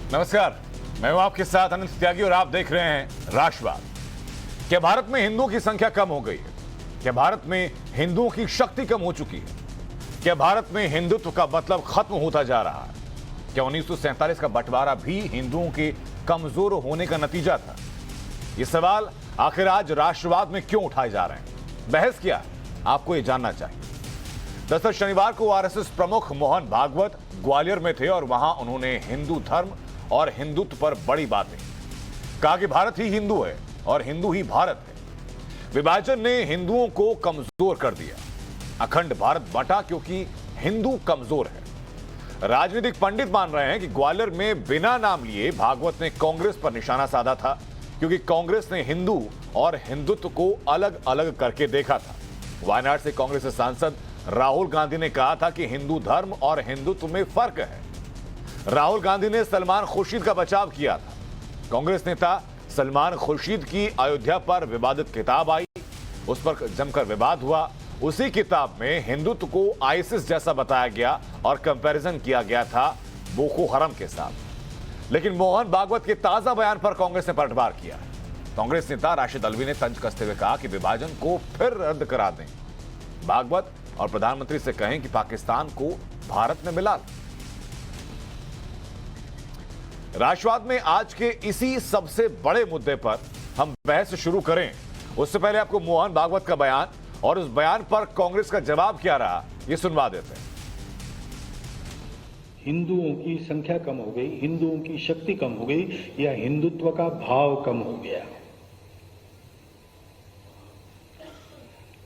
नमस्कार, मैं हूं आपके साथ अनंत त्यागी और आप देख रहे हैं राष्ट्रवाद। क्या भारत में हिंदुओं की संख्या कम हो गई है? क्या भारत में हिंदुओं की शक्ति कम हो चुकी है? क्या भारत में हिंदुत्व का मतलब खत्म होता जा रहा है? क्या 1947 का बंटवारा भी हिंदुओं के कमजोर होने का नतीजा था? ये सवाल आखिर आज राष्ट्रवाद में क्यों उठाए जा रहे हैं? बहस क्या है, आपको ये जानना चाहिए। दरअसल शनिवार को आरएसएस प्रमुख मोहन भागवत ग्वालियर में थे और वहां उन्होंने हिंदू धर्म और हिंदुत्व पर बड़ी बातें कहा कि भारत ही हिंदू है और हिंदू ही भारत है। विभाजन ने हिंदुओं को कमजोर कर दिया। अखंड भारत बंटा क्योंकि हिंदू कमजोर है। राजनीतिक पंडित मान रहे हैं कि ग्वालियर में बिना नाम लिए भागवत ने कांग्रेस पर निशाना साधा था क्योंकि कांग्रेस ने हिंदू और हिंदुत्व को अलग अलग करके देखा था। वायनाड से कांग्रेस के सांसद राहुल गांधी ने कहा था कि हिंदू धर्म और हिंदुत्व में फर्क है। राहुल गांधी ने सलमान खुर्शीद का बचाव किया था। कांग्रेस नेता सलमान खुर्शीद की अयोध्या पर विवादित किताब आई, उस पर जमकर विवाद हुआ। उसी किताब में हिंदुत्व को आईसिस जैसा बताया गया और कंपैरिजन किया गया था बोको हरम के साथ। लेकिन मोहन भागवत के ताजा बयान पर कांग्रेस ने पलटवार किया। कांग्रेस नेता राशिद अल्वी ने तंज कसते हुए कहा कि विभाजन को फिर रद्द करा दें। भागवत और प्रधानमंत्री से कहें कि पाकिस्तान को भारत में मिला। राष्ट्रवाद में आज के इसी सबसे बड़े मुद्दे पर हम बहस शुरू करें, उससे पहले आपको मोहन भागवत का बयान और उस बयान पर कांग्रेस का जवाब क्या रहा, यह सुनवा देते हैं। हिंदुओं की संख्या कम हो गई, हिंदुओं की शक्ति कम हो गई या हिंदुत्व का भाव कम हो गया।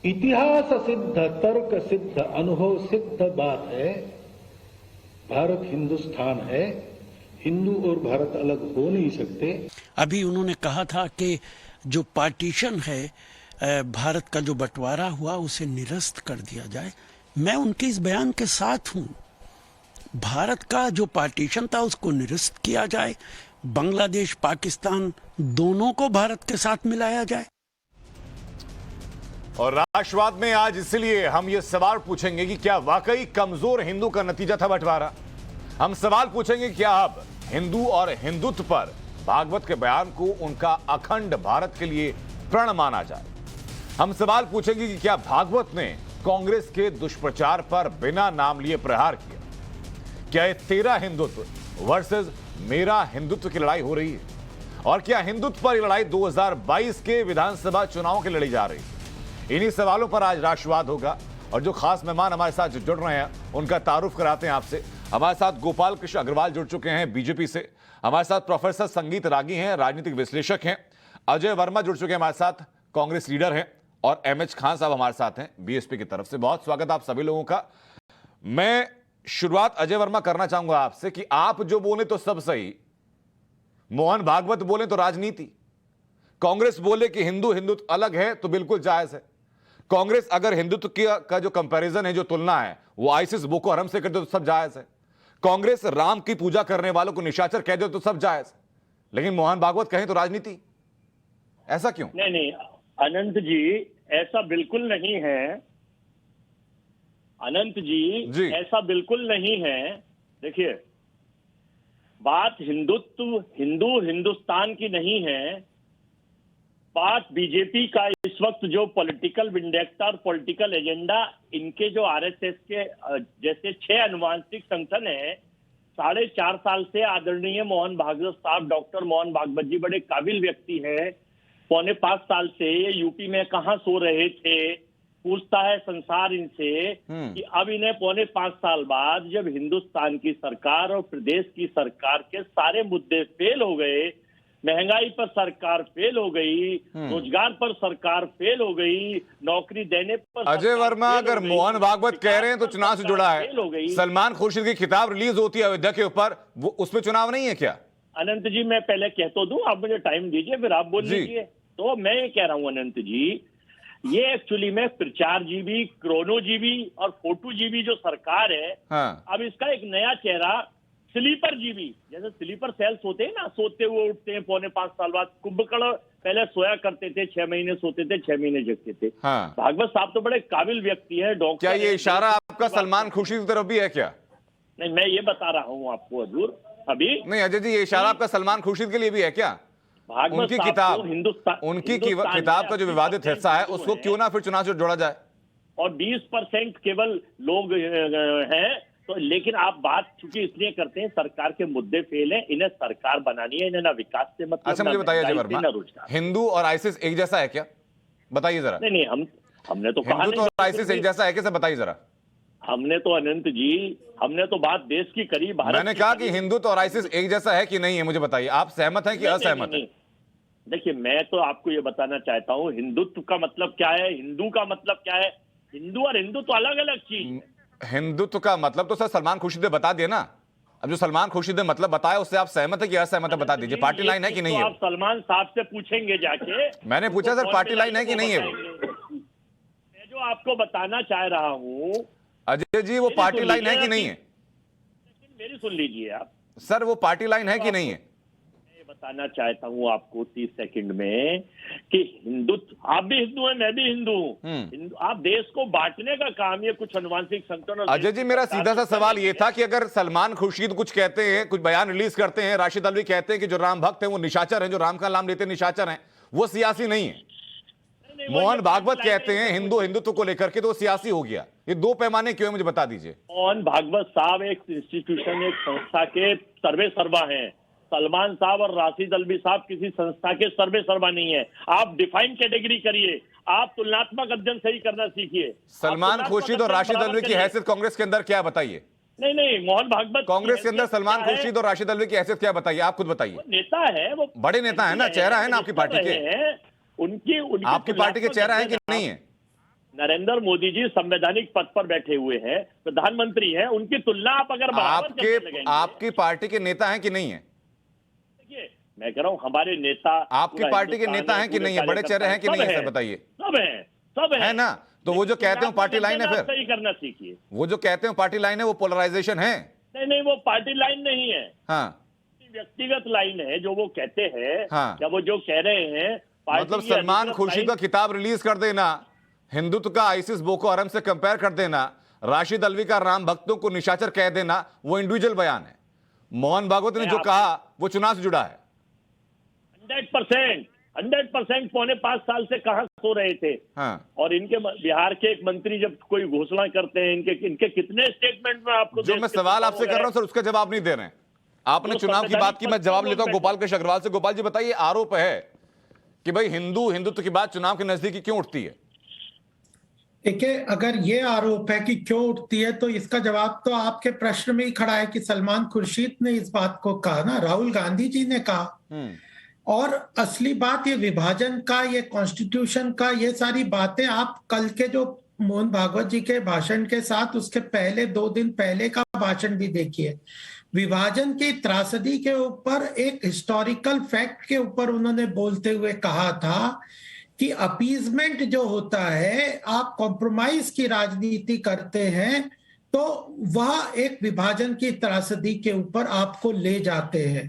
इतिहास सिद्ध, तर्क सिद्ध, अनुभव सिद्ध बात है, भारत हिंदुस्तान है, हिंदू और भारत अलग हो नहीं सकते। अभी उन्होंने कहा था कि जो पार्टीशन है, भारत का जो बंटवारा हुआ उसे निरस्त कर दिया जाए। मैं उनके इस बयान के साथ हूं। भारत का जो पार्टीशन था उसको निरस्त किया जाए, बांग्लादेश पाकिस्तान दोनों को भारत के साथ मिलाया जाए। और राष्ट्रवाद में आज इसलिए हम ये सवाल पूछेंगे कि क्या वाकई कमजोर हिंदू का नतीजा था बंटवारा। हम सवाल पूछेंगे कि क्या अब हिंदू और हिंदुत्व पर भागवत के बयान को उनका अखंड भारत के लिए प्रण माना जाए। हम सवाल पूछेंगे कि क्या भागवत ने कांग्रेस के दुष्प्रचार पर बिना नाम लिए प्रहार किया। क्या ये तेरा हिंदुत्व वर्सेस मेरा हिंदुत्व की लड़ाई हो रही है, और क्या हिंदुत्व पर यह लड़ाई 2022 के विधानसभा चुनाव की लड़ी जा रही है। इन्हीं सवालों पर आज राष्ट्रवाद होगा और जो खास मेहमान हमारे साथ जुड़ रहे हैं उनका तारुफ कराते हैं आपसे। हमारे साथ गोपाल कृष्ण अग्रवाल जुड़ चुके हैं बीजेपी से। हमारे साथ प्रोफेसर संगीत रागी हैं, राजनीतिक विश्लेषक हैं। अजय वर्मा जुड़ चुके हैं हमारे साथ, कांग्रेस लीडर हैं। और एमएच खान साहब हमारे साथ हैं बीएसपी की तरफ से। बहुत स्वागत आप सभी लोगों का। मैं शुरुआत अजय वर्मा करना चाहूंगा आपसे कि आप जो बोले तो सब सही, मोहन भागवत बोले तो राजनीति, कांग्रेस बोले कि हिंदू हिंदुत्व अलग है तो बिल्कुल जायज है। कांग्रेस अगर हिंदुत्व का जो कंपैरिजन है, जो तुलना है, वो आईसिस बोको हरम से कर दे तो सब जायज है। कांग्रेस राम की पूजा करने वालों को निशाचर कह दे तो सब जायज, लेकिन मोहन भागवत कहें तो राजनीति। ऐसा क्यों? नहीं, अनंत जी ऐसा बिल्कुल नहीं है। अनंत जी ऐसा बिल्कुल नहीं है। देखिए, बात हिंदुत्व हिंदुस्तान की नहीं है। बात बीजेपी का इस वक्त जो पॉलिटिकल विंडेक्टा और पॉलिटिकल एजेंडा इनके जो आरएसएस के जैसे 6 अनुवांशिक संगठन है, 4.5 साल से आदरणीय मोहन भागवत साहब, डॉक्टर मोहन भागवत जी बड़े काबिल व्यक्ति हैं। 4.25 साल से ये यूपी में कहां सो रहे थे, पूछता है संसार इनसे कि अब इन्हें 4.25 साल बाद जब हिंदुस्तान की सरकार और प्रदेश की सरकार के सारे मुद्दे फेल हो गए, महंगाई पर सरकार फेल हो गई, रोजगार पर सरकार फेल हो गई, नौकरी देने पर अजय वर्मा, अगर मोहन भागवत कह रहे हैं तो चुनाव से जुड़ा है। सलमान खुर्शीद की किताब रिलीज होती है अयोध्या के ऊपर, वो उसमें चुनाव नहीं है क्या? अनंत जी मैं पहले कह तो दूं, आप मुझे टाइम दीजिए फिर आप बोल लीजिए। तो मैं ये कह रहा हूं अनंत जी, ये एक्चुअली में प्रचार जीबी, क्रोनो जीबी और फोटो जीबी जो सरकार है, अब इसका एक नया चेहरा स्लीपर जीबी, जैसे स्लीपर सेल्स होते हैं ना, सोते हुए उठते हैं 4.25 साल बाद। कुंभकर्ण पहले सोया करते थे, 6 महीने सोते थे, 6 महीने जगते थे। भागवत साहब तो बड़े काबिल व्यक्ति है, डॉक्टर। क्या ये इशारा आपका सलमान खुर्शीद की तरफ भी है क्या? नहीं, मैं ये बता रहा हूँ आपको हजूर, अभी नहीं अजय जी, ये इशारा आपका सलमान खुर्शीद के लिए भी है क्या? भागवत उनकी साहब किताब, को हिंदुस्तान उनकी हिंदुस्तान किताब में का जो विवादित 80% हिस्सा है हिंदू उसको हैं क्यों ना फिर चुनाव से जोड़ा जाए? और 20% केवल लोग हैं। तो लेकिन आप बात चूंकि इसलिए करते हैं सरकार के मुद्दे फेल हैं, इन्हें सरकार बनानी है, इन्हें ना विकास से मतलब, अच्छा ना मुझे बताइए अजय महंगाई से, वर्मा, ना रोजगार। हिंदू और आईसिस एक जैसा है क्या? बताइए जरा। नहीं हमने तो कहा हिंदू नहीं और बिल्कुल आईसिस भी। एक जैसा है कैसे, बताइए जरा। हमने तो अनंत जी, हमने तो बात देश की करी, भारत मैंने की कहा करी। कि हिंदू और आईसिस एक जैसा है कि नहीं है, मुझे बताइए। आप सहमत हैं कि नहीं, असहमत नहीं, हैं? देखिए मैं तो आपको ये बताना चाहता हूँ हिंदुत्व का मतलब क्या है, हिंदू का मतलब क्या है। हिंदू और हिंदू तो अलग अलग चीज है। हिंदुत्व का मतलब तो सर सलमान खुर्शीद ने बता दिया ना। अब जो सलमान खुर्शीद ने मतलब बताया उससे आप सहमत है कि असहमत है, बता दीजिए। पार्टी लाइन है कि नहीं तो है? आप सलमान साहब से पूछेंगे जाके। मैंने पूछा सर पार्टी लाइन है कि नहीं है वो? मैं जो आपको बताना चाह रहा हूँ अजय जी, वो पार्टी लाइन है कि नहीं है? मेरी सुन लीजिए आप। सर वो पार्टी लाइन है कि नहीं है? मैं बताना चाहता हूँ आपको 30 सेकंड में कि हिंदुत्व, आप भी हिंदू हैं, मैं भी हिंदू हूँ। आप देश को बांटने का काम, ये कुछ अनुवांशिक संगठन। अजय जी, मेरा सीधा सा सवाल ये था कि अगर सलमान खुर्शीद कुछ कहते हैं, कुछ बयान रिलीज करते हैं, राशिद अल्वी कहते हैं कि जो राम भक्त हैं वो निशाचर हैं, जो राम का नाम लेते हैं निशाचर हैं, वो सियासी नहीं है। मोहन भागवत कहते हैं हिंदुत्व को लेकर के, तो सियासी हो गया। ये दो पैमाने क्यों है, मुझे बता दीजिए। मोहन भागवत साहब एक इंस्टीट्यूशन, एक संस्था के सर्वे सर्वा हैं। सलमान साहब और राशिद अल्वी साहब किसी संस्था के सर्वे सर्वा नहीं है। आप डिफाइन कैटेगरी करिए, आप तुलनात्मक अध्ययन सही करना सीखिए। सलमान खुर्शीद और राशिद अल्वी की हैसियत कांग्रेस के अंदर क्या, बताइए। नहीं, मोहन भागवत कांग्रेस के अंदर सलमान खुर्शीद और राशिद अल्वी की हैसियत क्या, बताइए। आप खुद बताइए। नेता है, वो बड़े नेता है ना, चेहरा है ना आपकी पार्टी के। उनकी आपकी पार्टी के चेहरा है कि नहीं है? नरेंद्र मोदी जी संवैधानिक पद पर बैठे हुए हैं, प्रधानमंत्री हैं, उनकी तुलना आप अगर आपकी पार्टी के नेता हैं कि नहीं है? देखिए मैं कह रहा हूं हमारे नेता आपकी पार्टी के नेता हैं कि नहीं है? बड़े चेहरे हैं कि नहीं है सर, बताइए। सब है ना, तो वो जो कहते हैं पार्टी लाइन है, फिर सही करना सीखिए। वो जो कहते हैं पार्टी लाइन है, वो पोलराइजेशन है। नहीं, वो पार्टी लाइन नहीं है। हाँ, व्यक्तिगत लाइन है जो वो कहते हैं। हाँ, क्या वो जो कह रहे हैं, मतलब सलमान खुर्शीद का किताब रिलीज कर देना, हिंदुत्व का आईसिस बोको हरम से कंपेयर कर देना, राशिद अल्वी का राम भक्तों को निशाचर कह देना, वो इंडिविजुअल बयान है। मोहन भागवत ने जो कहा वो चुनाव से जुड़ा है। 100% 5.5 साल से कहां सो रहे थे। हाँ। और इनके बिहार के एक मंत्री जब कोई घोषणा करते हैं, इनके कितने स्टेटमेंट में आपको जो मैं सवाल आपसे कर रहा हूं सर, उसका जवाब नहीं दे रहे हैं। आपने चुनाव की बात की, मैं जवाब लेता हूं गोपाल कृष्ण अग्रवाल से। गोपाल जी बताइए, आरोप है कि भाई हिंदुत्व की बात चुनाव के नजदीक क्यों उठती है? देखिए, अगर ये आरोप है कि क्यों उठती है, तो इसका जवाब तो आपके प्रश्न में ही खड़ा है कि सलमान खुर्शीद ने इस बात को कहा ना, राहुल गांधी जी ने कहा। और असली बात ये विभाजन का, ये कॉन्स्टिट्यूशन का, ये सारी बातें आप कल के जो मोहन भागवत जी के भाषण के साथ उसके पहले 2 दिन पहले का भाषण भी देखिए। विभाजन की त्रासदी के ऊपर एक हिस्टोरिकल फैक्ट के ऊपर उन्होंने बोलते हुए कहा था कि अपीजमेंट जो होता है, आप कॉम्प्रोमाइज की राजनीति करते हैं तो वह एक विभाजन की त्रासदी के ऊपर आपको ले जाते हैं,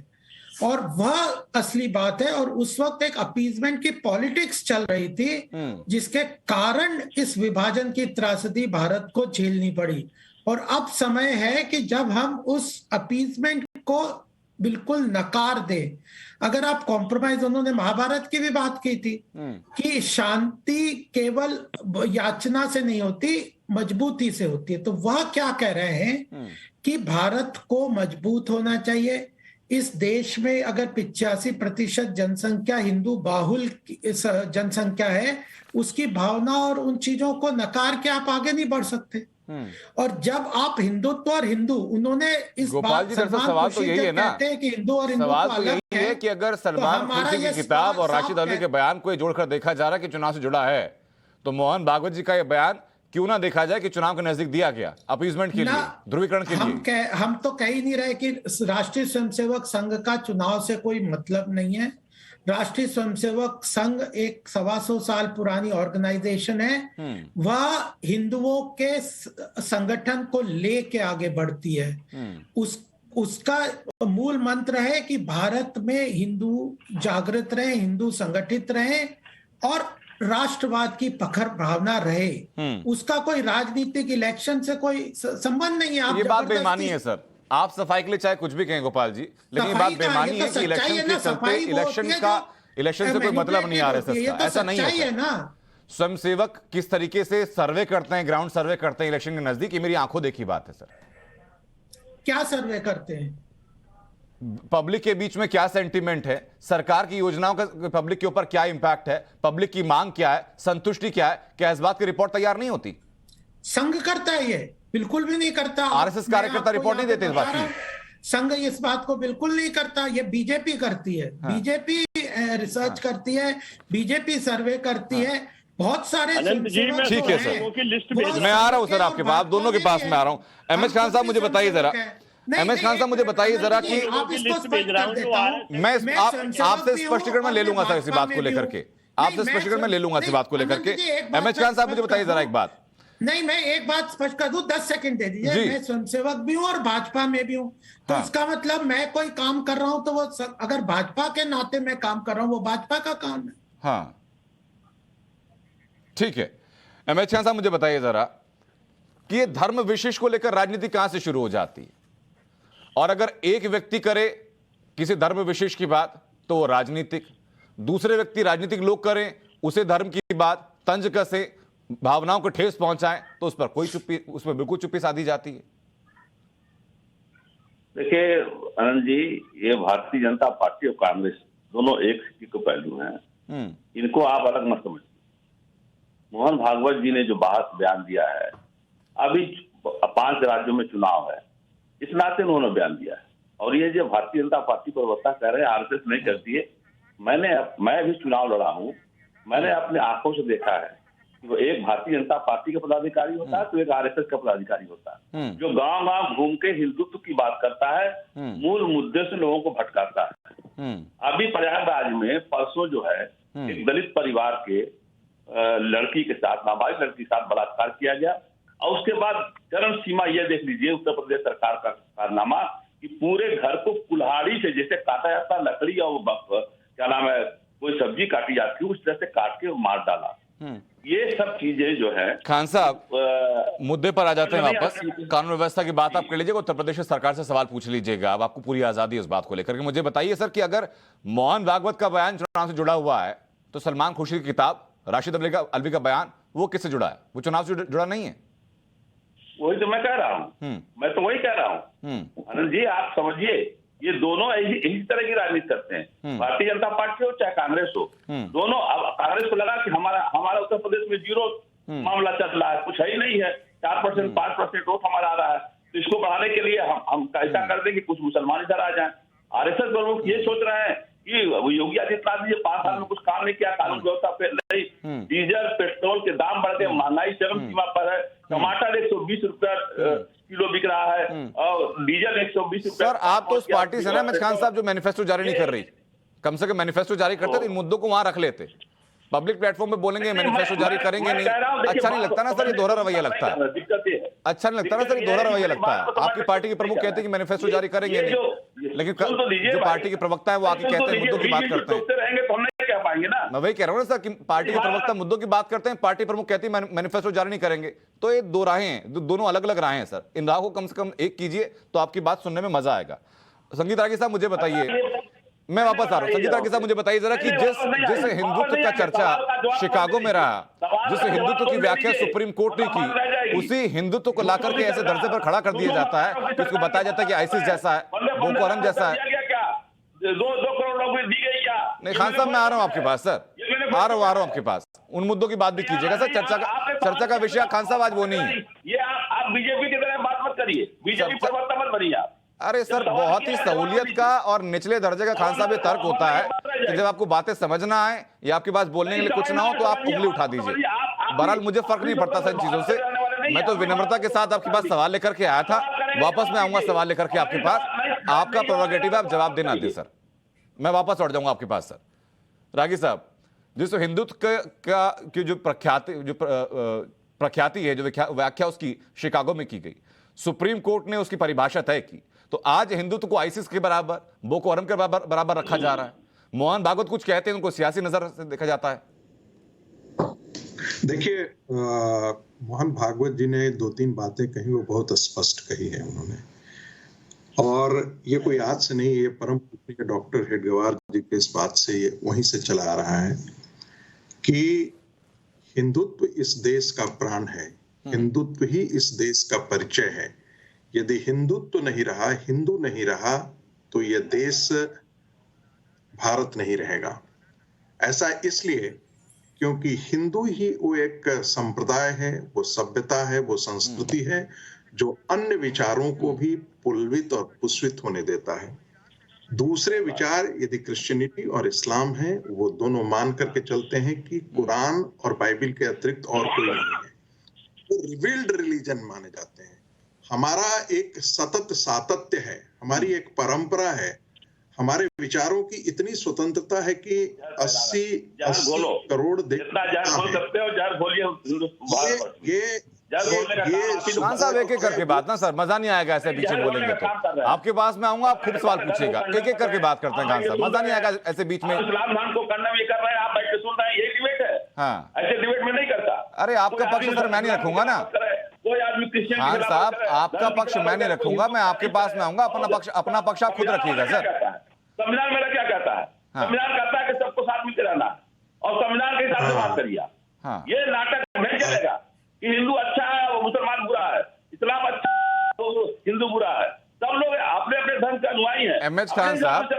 और वह असली बात है। और उस वक्त एक अपीजमेंट की पॉलिटिक्स चल रही थी, जिसके कारण इस विभाजन की त्रासदी भारत को झेलनी पड़ी। और अब समय है कि जब हम उस अपीजमेंट को बिल्कुल नकार दें। अगर आप कॉम्प्रोमाइज, उन्होंने महाभारत की भी बात की थी कि शांति केवल याचना से नहीं होती, मजबूती से होती है। तो वह क्या कह रहे हैं कि भारत को मजबूत होना चाहिए। इस देश में अगर 85% जनसंख्या हिंदू बाहुल जनसंख्या है, उसकी भावना और उन चीजों को नकार के आप आगे नहीं बढ़ सकते। और जब आप हिंदुत्व और हिंदू, उन्होंने इस गोपाल जी, दरअसल सवाल तो यही है ना, कहते हैं कि हिंदू और हिंदू सवाल तो अलग यही है कि अगर सलमान खुर्शीद की किताब और राशिद अल्वी के बयान को जोड़कर देखा जा रहा है कि चुनाव से जुड़ा है, तो मोहन भागवत जी का यह बयान क्यों ना देखा जाए कि चुनाव के नजदीक दिया गया अपीजमेंट के लिए, ध्रुवीकरण के लिए। हम तो कह ही नहीं रहे कि राष्ट्रीय स्वयंसेवक संघ का चुनाव से कोई मतलब नहीं है। राष्ट्रीय स्वयंसेवक संघ एक 125 साल पुरानी ऑर्गेनाइजेशन है। वह हिंदुओं के संगठन को लेके आगे बढ़ती है। उसका मूल मंत्र है कि भारत में हिंदू जागृत रहे, हिंदू संगठित रहे और राष्ट्रवाद की प्रखर भावना रहे। उसका कोई राजनीतिक इलेक्शन से कोई संबंध नहीं है। ये बात बेईमानी है सर, आप सफाई के लिए चाहे कुछ भी कहें गोपाल जी, लेकिन ये बात बेमानी है कि इलेक्शन के चलते इलेक्शन से कोई मतलब नहीं आरएसएस का, ऐसा नहीं है ना। स्वयंसेवक किस तरीके से सर्वे करते हैं, ग्राउंड सर्वे करते हैं इलेक्शन के नजदीक, ये मेरी आंखों देखी बात है सर। क्या सर्वे करते हैं? पब्लिक के बीच में क्या सेंटीमेंट है, सरकार की योजनाओं का पब्लिक के ऊपर क्या इंपैक्ट है, पब्लिक की मांग क्या है, संतुष्टि क्या है, क्या इस बात की रिपोर्ट तैयार नहीं होती? संघ करता है, ये बिल्कुल भी नहीं करता। आरएसएस कार्यकर्ता रिपोर्ट नहीं देते इस बात की। संघ इस बात को बिल्कुल नहीं करता, ये बीजेपी करती है। हाँ। बीजेपी रिसर्च करती है, बीजेपी सर्वे करती है। बहुत सारे ठीक है सर, मैं आ रहा हूं सर आपके पास, दोनों के पास में आ रहा हूं। एमएच खान साहब मुझे बताइए जरा, एमएच खान साहब मुझे बताइए जरा कि मैं आपसे स्पष्टीकरण में ले लूंगा सर इसी बात को लेकर के, आपसे स्पष्टीकरण में ले लूंगा इसी बात को लेकर के। एमएच खान साहब मुझे बताइए जरा एक बात। नहीं, मैं एक बात स्पष्ट कर दूं, 10 सेकंड दे दीजिए। मैं स्वयंसेवक भी हूं और भाजपा में भी हूं, तो इसका मतलब मैं कोई काम कर रहा हूं तो वो अगर भाजपा के नाते मैं काम कर रहा हूं, वो भाजपा का काम है। हाँ ठीक है। एमएच खान साहब मुझे बताइए जरा कि ये धर्म विशेष को लेकर राजनीति कहां से शुरू हो जाती है, और अगर एक व्यक्ति करे किसी धर्म विशेष की बात तो वो राजनीतिक, दूसरे व्यक्ति राजनीतिक लोग करें उसे धर्म की बात, तंज कसे, भावनाओं को ठेस पहुंचाएं तो उस पर कोई चुप्पी, उसमें बिल्कुल चुप्पी साधी जाती है। देखिए आनंद जी, ये भारतीय जनता पार्टी और कांग्रेस दोनों एक सिक्के के पहलू हैं, इनको आप अलग मत समझिए। मोहन भागवत जी ने जो बात बयान दिया है, अभी 5 राज्यों में चुनाव है, इस नाते उन्होंने बयान दिया है। और ये जो भारतीय जनता पार्टी प्रवक्ता कह रहे हैं आरएसएस नहीं करती है, मैं भी चुनाव लड़ा हूं, मैंने अपने आंखों से देखा है कि वो एक भारतीय जनता पार्टी का पदाधिकारी होता है तो एक आरएसएस का पदाधिकारी होता है, जो गांव गांव घूम के हिंदुत्व की बात करता है, मूल मुद्दे से लोगों को भटकाता है। अभी प्रयागराज में परसों जो है एक दलित परिवार के लड़की के साथ, नाबालिग लड़की के साथ बलात्कार किया गया, और उसके बाद चरम सीमा ये देख लीजिए उत्तर प्रदेश सरकार का कारनामा कि पूरे घर को कुल्हाड़ी से जैसे काटा जाता लकड़ी और क्या नाम है कोई सब्जी काटी जाती है उस तरह से काट के मार डाला। ये सब चीजें जो है। खान साहब मुद्दे पर आ जाते हैं वापस, कानून व्यवस्था की बात आप कर लीजिएगा, उत्तर प्रदेश सरकार से सवाल पूछ लीजिएगा, अब आपको पूरी आजादी है उस बात को लेकर के। मुझे बताइए सर कि अगर मोहन भागवत का बयान चुनाव से जुड़ा हुआ है तो सलमान खुर्शीद की किताब, राशिद अल्वी का बयान, वो किससे जुड़ा है? वो चुनाव से जुड़ा नहीं है। वही तो मैं कह रहा हूँ, मैं तो वही कह रहा हूँ आनंद जी, आप समझिए ये दोनों इसी तरह की राजनीति करते हैं, भारतीय जनता पार्टी हो चाहे कांग्रेस हो, दोनों। अब कांग्रेस को लगा कि हमारा उत्तर प्रदेश में 0 मामला चल रहा है, कुछ है ही नहीं है, 4% 5% वोट हमारा आ रहा है, तो इसको बढ़ाने के लिए हम ऐसा कर दें कि कुछ मुसलमान इधर आ जाए। आरएसएस प्रमुख ये सोच रहे हैं कि योगी आदित्यनाथ जी 5 साल में कुछ काम नहीं किया, कानून व्यवस्था पे नहीं, डीजल पेट्रोल के दाम बढ़ गए, महंगाई चरम सीमा पर है, टमाटर 120 रुपया किलो बिक रहा है और डीजल 120 रुपया। सर आप तो उस पार्टी से ना एमएच खान साहब जो मैनिफेस्टो जारी नहीं कर रही, कम से कम मैनिफेस्टो जारी करते तो इन मुद्दों को वहां रख लेते। पब्लिक प्लेटफॉर्म पे बोलेंगे मैनिफेस्टो जारी करेंगे नहीं, अच्छा नहीं लगता ना सर, ये दोहरा रवैया लगता है, अच्छा नहीं लगता ना सर, ये दोहरा रवैया लगता है। आपकी पार्टी के प्रमुख कहते हैं कि मैनिफेस्टो जारी करेंगे नहीं, लेकिन जो पार्टी के प्रवक्ता है वो आके कहते हैं मुद्दों की बात करते हैं। मैं वही कह रहा हूँ ना सर कि पार्टी के प्रवक्ता मुद्दों की बात करते हैं, पार्टी प्रमुख कहती है मैनिफेस्टो जारी नहीं करेंगे, तो ये 2 राहें हैं, दोनों अलग अलग राहें हैं सर। इन राहों को कम से कम एक कीजिए तो आपकी बात सुनने में मजा आएगा। संगीत रागी साहब मुझे बताइए, मैं वापस आ रहा हूं, संगीत रागी साहब मुझे बताइए जरा कि जिस हिंदुत्व का चर्चा शिकागो में रहा, जिस हिंदुत्व की व्याख्या सुप्रीम कोर्ट ने की, उसी हिंदुत्व को लाकर के ऐसे दर्जे पर खड़ा कर दिया जाता है कि उसको बताया जाता है कि आईसिस जैसा है, बोको हरम जैसा है। 2 करोड़ नौकरी दी गई क्या? नहीं खान साहब मैं आ रहा हूं आपके पास सर, आ रहा हूं आपके पास, उन मुद्दों की बात भी कीजिएगा सर। चर्चा का विषय खान साहब आज वो नहीं है। ये आप बीजेपी की तरह बात मत करिए, बीजेपी प्रवक्ता मत बनिए आप। अरे सर बहुत ही सहूलियत का और निचले दर्जे का खान साहब ये तर्क होता है कि जब आपको बातें समझना आए या आपके पास बोलने के लिए कुछ ना हो तो आप उंगली उठा दीजिए। बहरहाल मुझे फर्क नहीं पड़ता सर इन चीजों से, मैं तो विनम्रता के साथ आपके पास सवाल लेकर के आया था, वापस मैं आऊंगा सवाल लेकर के आपके पास, आपका प्रोरोगेटिव है, आप जवाब देना दे सर, मैं वापस लौट जाऊंगा आपके पास। सर रागी साहब, जिस हिंदुत्व की जो प्रख्याति है, जो व्याख्या उसकी शिकागो में की गई, सुप्रीम कोर्ट ने उसकी परिभाषा तय की, तो आज हिंदुत्व को आईसिस के बराबर, बोको हरम के बराबर रखा जा रहा है। मोहन भागवत कुछ कहते हैं, उनको सियासी नजर से देखा जाता है। देखिए मोहन भागवत जी ने 2-3 बातें कही, वो बहुत स्पष्ट कही है उन्होंने। और ये कोई आज से नहीं, ये परम पूज्य डॉक्टर हेडगेवार जी के इस बात से, ये वहीं से चला आ रहा है कि हिंदुत्व इस देश का प्राण है, हिंदुत्व ही इस देश का परिचय है। यदि हिंदुत्व नहीं रहा, हिंदू नहीं रहा, तो यह देश भारत नहीं रहेगा। ऐसा इसलिए क्योंकि हिंदू ही वो एक संप्रदाय है, वो सभ्यता है, वो संस्कृति है जो अन्य विचारों को भी पुलवित और पुष्पित होने देता है। दूसरे विचार यदि क्रिश्चियनिटी और इस्लाम है, वो दोनों मान करके चलते हैं कि कुरान और बाइबल के अतिरिक्त और कोई नहीं है, वो रिवील्ड रिलीजन माने जाते हैं। हमारा एक सतत सातत्य है, हमारी एक परंपरा है, हमारे विचारों की इतनी स्वतंत्रता है कि 80 करोड़ खान साहब एक एक करके बात ना सर, मजा नहीं आएगा ऐसे पीछे बोलेंगे तो। आपके पास में आऊंगा, आप खुद सवाल पूछिएगा, एक एक करके बात करते हैं खान साहब, मजा नहीं आएगा ऐसे बीच में। इस्लाम खान को करना ये कर रहे हैं, आप बैठ के सुन रहे हैं, ये डिबेट है। हाँ, ऐसे डिबेट में नहीं करता। अरे आपका पक्ष सर मैं नहीं रखूंगा ना कोई आदमी क्रिश्चियन खान साहब, आपका पक्ष मैं नहीं रखूंगा, मैं आपके पास में आऊंगा, अपना पक्ष आप खुद रखिएगा सर। संविधान मेरा क्या कहता है? संविधान कहता है कि सबको साथ मिलकर रहना, और संविधान के हिसाब से बात करिए। ये नाटक नहीं चलेगा कि हिंदू अच्छा है और मुसलमान बुरा है, इस्लाम अच्छा है तो हिंदू बुरा है। सब लोग अपने अपने धर्म के अनुयायी हैं। एमएच खान साहब,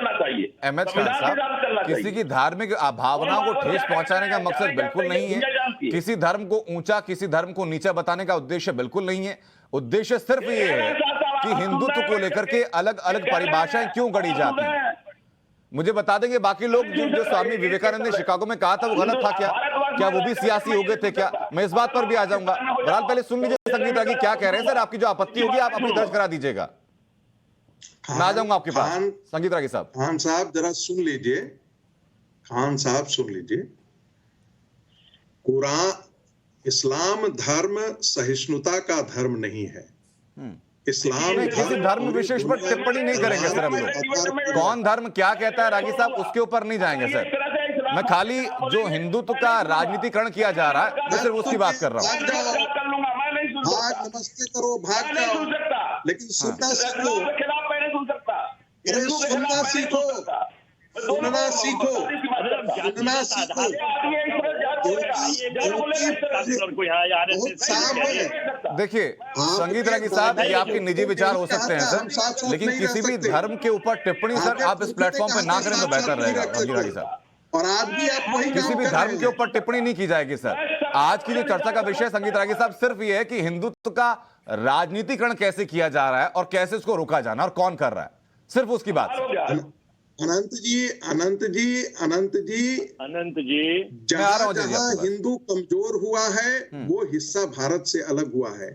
किसी की धार्मिक भावनाओं को ठेस पहुंचाने का मकसद बिल्कुल नहीं है, किसी धर्म को ऊंचा किसी धर्म को नीचा बताने का उद्देश्य बिल्कुल नहीं है। उद्देश्य सिर्फ ये है कि हिंदुत्व को लेकर के अलग अलग परिभाषाएं क्यों गढ़ी जाती हैं। मुझे बता देंगे बाकी लोग जो स्वामी विवेकानंद ने शिकागो में कहा था वो गलत था क्या वो भी सियासी हो गए थे क्या? मैं इस बात पर भी आ जाऊंगा। बहरहाल पहले सुन लीजिए संगीत रागी क्या कह रहे हैं सर, आपकी जो आपत्ति होगी आप अपनी दर्ज करा दीजिएगा, मैं आ जाऊंगा आपके पास। संगीत रागी साहब, खान साहब जरा सुन लीजिए, खान साहब सुन लीजिए। कुरान, इस्लाम धर्म सहिष्णुता का धर्म नहीं है। इस्लाम किसी धर्म विशेष पर टिप्पणी नहीं करेंगे सर हम लोग। कौन धर्म क्या कहता है रागी साहब उसके ऊपर नहीं जाएंगे सर। मैं खाली जो हिंदुत्व का राजनीतिकरण किया जा रहा है मैं सिर्फ उसकी बात कर रहा हूँ। भाग नमस्ते करो, भाग जाओ, लेकिन सुनना सीखो, सुनना सीखो, सुनना सीखो, सुनना सीखो। देखिए संगीत रागी साहब, ये आपके निजी विचार हो सकते हैं सर, लेकिन किसी भी धर्म के ऊपर टिप्पणी सर आप इस प्लेटफॉर्म पर ना करें तो बेहतर रहेगा संगीत रागी साहब। और आज भी आप वही किसी भी धर्म के ऊपर टिप्पणी नहीं की जाएगी सर। आज की जो चर्चा का विषय संगीत रागी साहब सिर्फ ये है कि हिंदुत्व का राजनीतिकरण कैसे किया जा रहा है और कैसे इसको रोका जाना और कौन कर रहा है, सिर्फ उसकी बात। अनंत जी जहां हिंदू कमजोर हुआ है वो हिस्सा भारत से अलग हुआ है।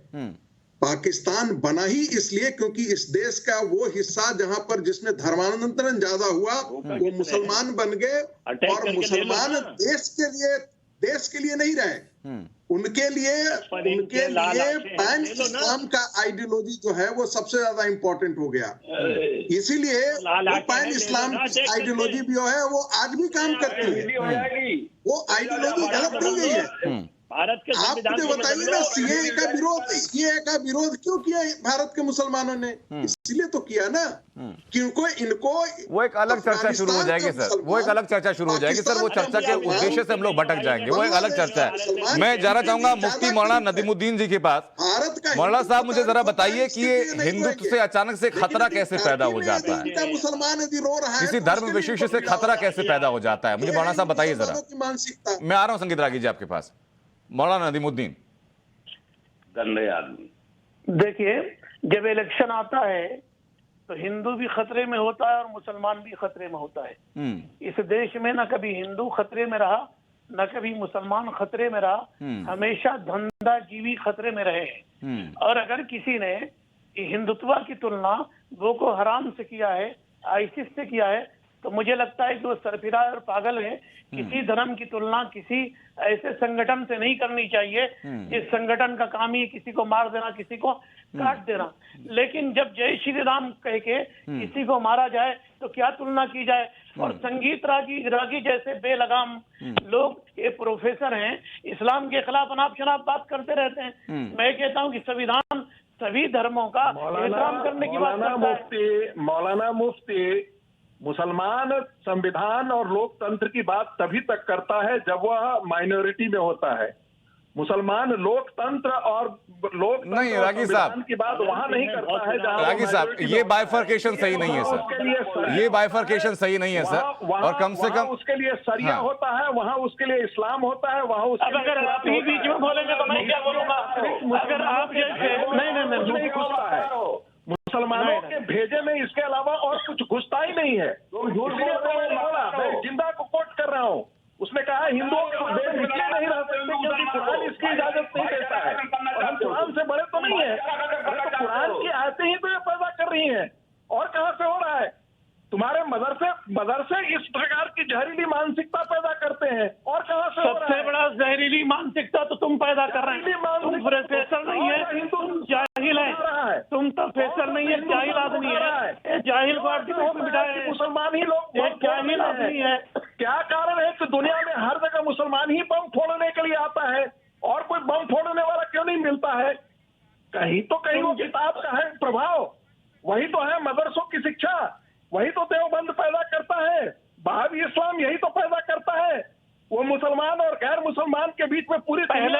पाकिस्तान बना ही इसलिए क्योंकि इस देश का वो हिस्सा जहां पर जिसमें धर्मांतरण ज्यादा हुआ वो मुसलमान बन गए, और मुसलमान देश के लिए नहीं रहे, उनके लिए पैन इस्लाम का आइडियोलॉजी जो है वो सबसे ज्यादा इंपॉर्टेंट हो गया। इसीलिए पैन इस्लाम आइडियोलॉजी भी है वो आज भी काम करती है, वो आइडियोलॉजी गलत नहीं गई है। आप मुझे बताइए ना, सीएए का विरोध क्यों किया भारत के मुसलमानों ने? इसलिए तो किया ना क्योंकि इनको वो एक अलग चर्चा शुरू हो जाएगी सर, वो एक अलग चर्चा शुरू हो जाएगी सर, वो चर्चा के उद्देश्य से हम लोग भटक जाएंगे, वो एक अलग चर्चा है। मैं जाना चाहूंगा मुफ्ती मौलाना नदीमुद्दीन जी के पास। मौलाना साहब मुझे जरा बताइए कि ये हिंदुत्व से अचानक से खतरा कैसे पैदा हो जाता है, मुसलमान यदि रो रहा है किसी धर्म विशेष से खतरा कैसे पैदा हो जाता है, मुझे मौलाना साहब बताइए जरा। मैं आ रहा हूँ संगीत रागी जी आपके पास। मौलाना नदीमुद्दीन, गंदे आदमी, देखिए जब इलेक्शन आता है तो हिंदू भी खतरे में होता है और मुसलमान भी खतरे में होता है। इस देश में न कभी हिंदू खतरे में रहा न कभी मुसलमान खतरे में रहा, हमेशा धंधाजीवी खतरे में रहे हैं। और अगर किसी ने हिंदुत्व की तुलना बोको हराम से किया है, आईसिस से किया है, तो मुझे लगता है कि वो सरफिरा और पागल है। किसी धर्म की तुलना किसी ऐसे संगठन से नहीं करनी चाहिए जिस संगठन का काम ही किसी को मार देना, किसी को काट देना। लेकिन जब जय श्री राम कह के किसी को मारा जाए तो क्या तुलना की जाए। और संगीत रागी जैसे बेलगाम लोग, ये प्रोफेसर हैं, इस्लाम के खिलाफ अनाप शनाप बात करते रहते हैं। मैं कहता हूँ कि संविधान सभी धर्मों का एहतराम करने की बात करता है। मौलाना मुफ्ती मुसलमान संविधान और लोकतंत्र की बात तभी तक करता है जब वह माइनॉरिटी में होता है। मुसलमान लोकतंत्र और नहीं, रागी साहब की बात वहां नहीं करता है जहां रागी साहब, ये बाइफरकेशन सही नहीं है सर, ये बाइफरकेशन सही नहीं है सर। और कम से कम उसके लिए सरिया हाँ। होता है, वहां उसके लिए इस्लाम होता है, वहां उसके अब अगर आप ही बीच में बोलेंगे तो मैं क्या बोलूंगा? अगर आप जैसे नहीं घुसता है मुसलमानों के भेजे में, इसके अलावा और कुछ घुसता ही नहीं है। इसलिए तो मैंने बोला, मैं जिंदा को कोट कर रहा हूँ, उसने कहा हिंदुओं के देश इसलिए नहीं रह सकते क्योंकि कुरान इसकी इजाजत नहीं देता है, और हम कुरान से बड़े तो नहीं है। तो कुरान की आयतें ही तो ये पैदा कर रही हैं, और कहां से हो रहा है? तुम्हारे मदरसे इस प्रकार की जहरीली मानसिकता पैदा करते हैं, और कहां से हो रहा है? सबसे बड़ा जहरीली मानसिकता तो तुम पैदा कर रहे हैं। तुम प्रोफेसर नहीं है, तुम जाहिल है, तुम तो प्रोफेसर नहीं है, जाहिल आदमी है। जाहिल को आप बिठाए, मुसलमान ही लोग एक जाहिल आदमी है। क्या कारण है कि दुनिया में हर जगह मुसलमान ही बम फोड़ने के लिए आता है, और कोई बम फोड़ने वाला क्यों नहीं मिलता है? कहीं तो कहीं वो किताब का है प्रभाव, वही तो है मदरसों की शिक्षा, वही तो देवबंद पैदा करता है, बहावी इस्लाम यही तो पैदा करता है। वो मुसलमान और गैर मुसलमान के बीच में पूरी पहले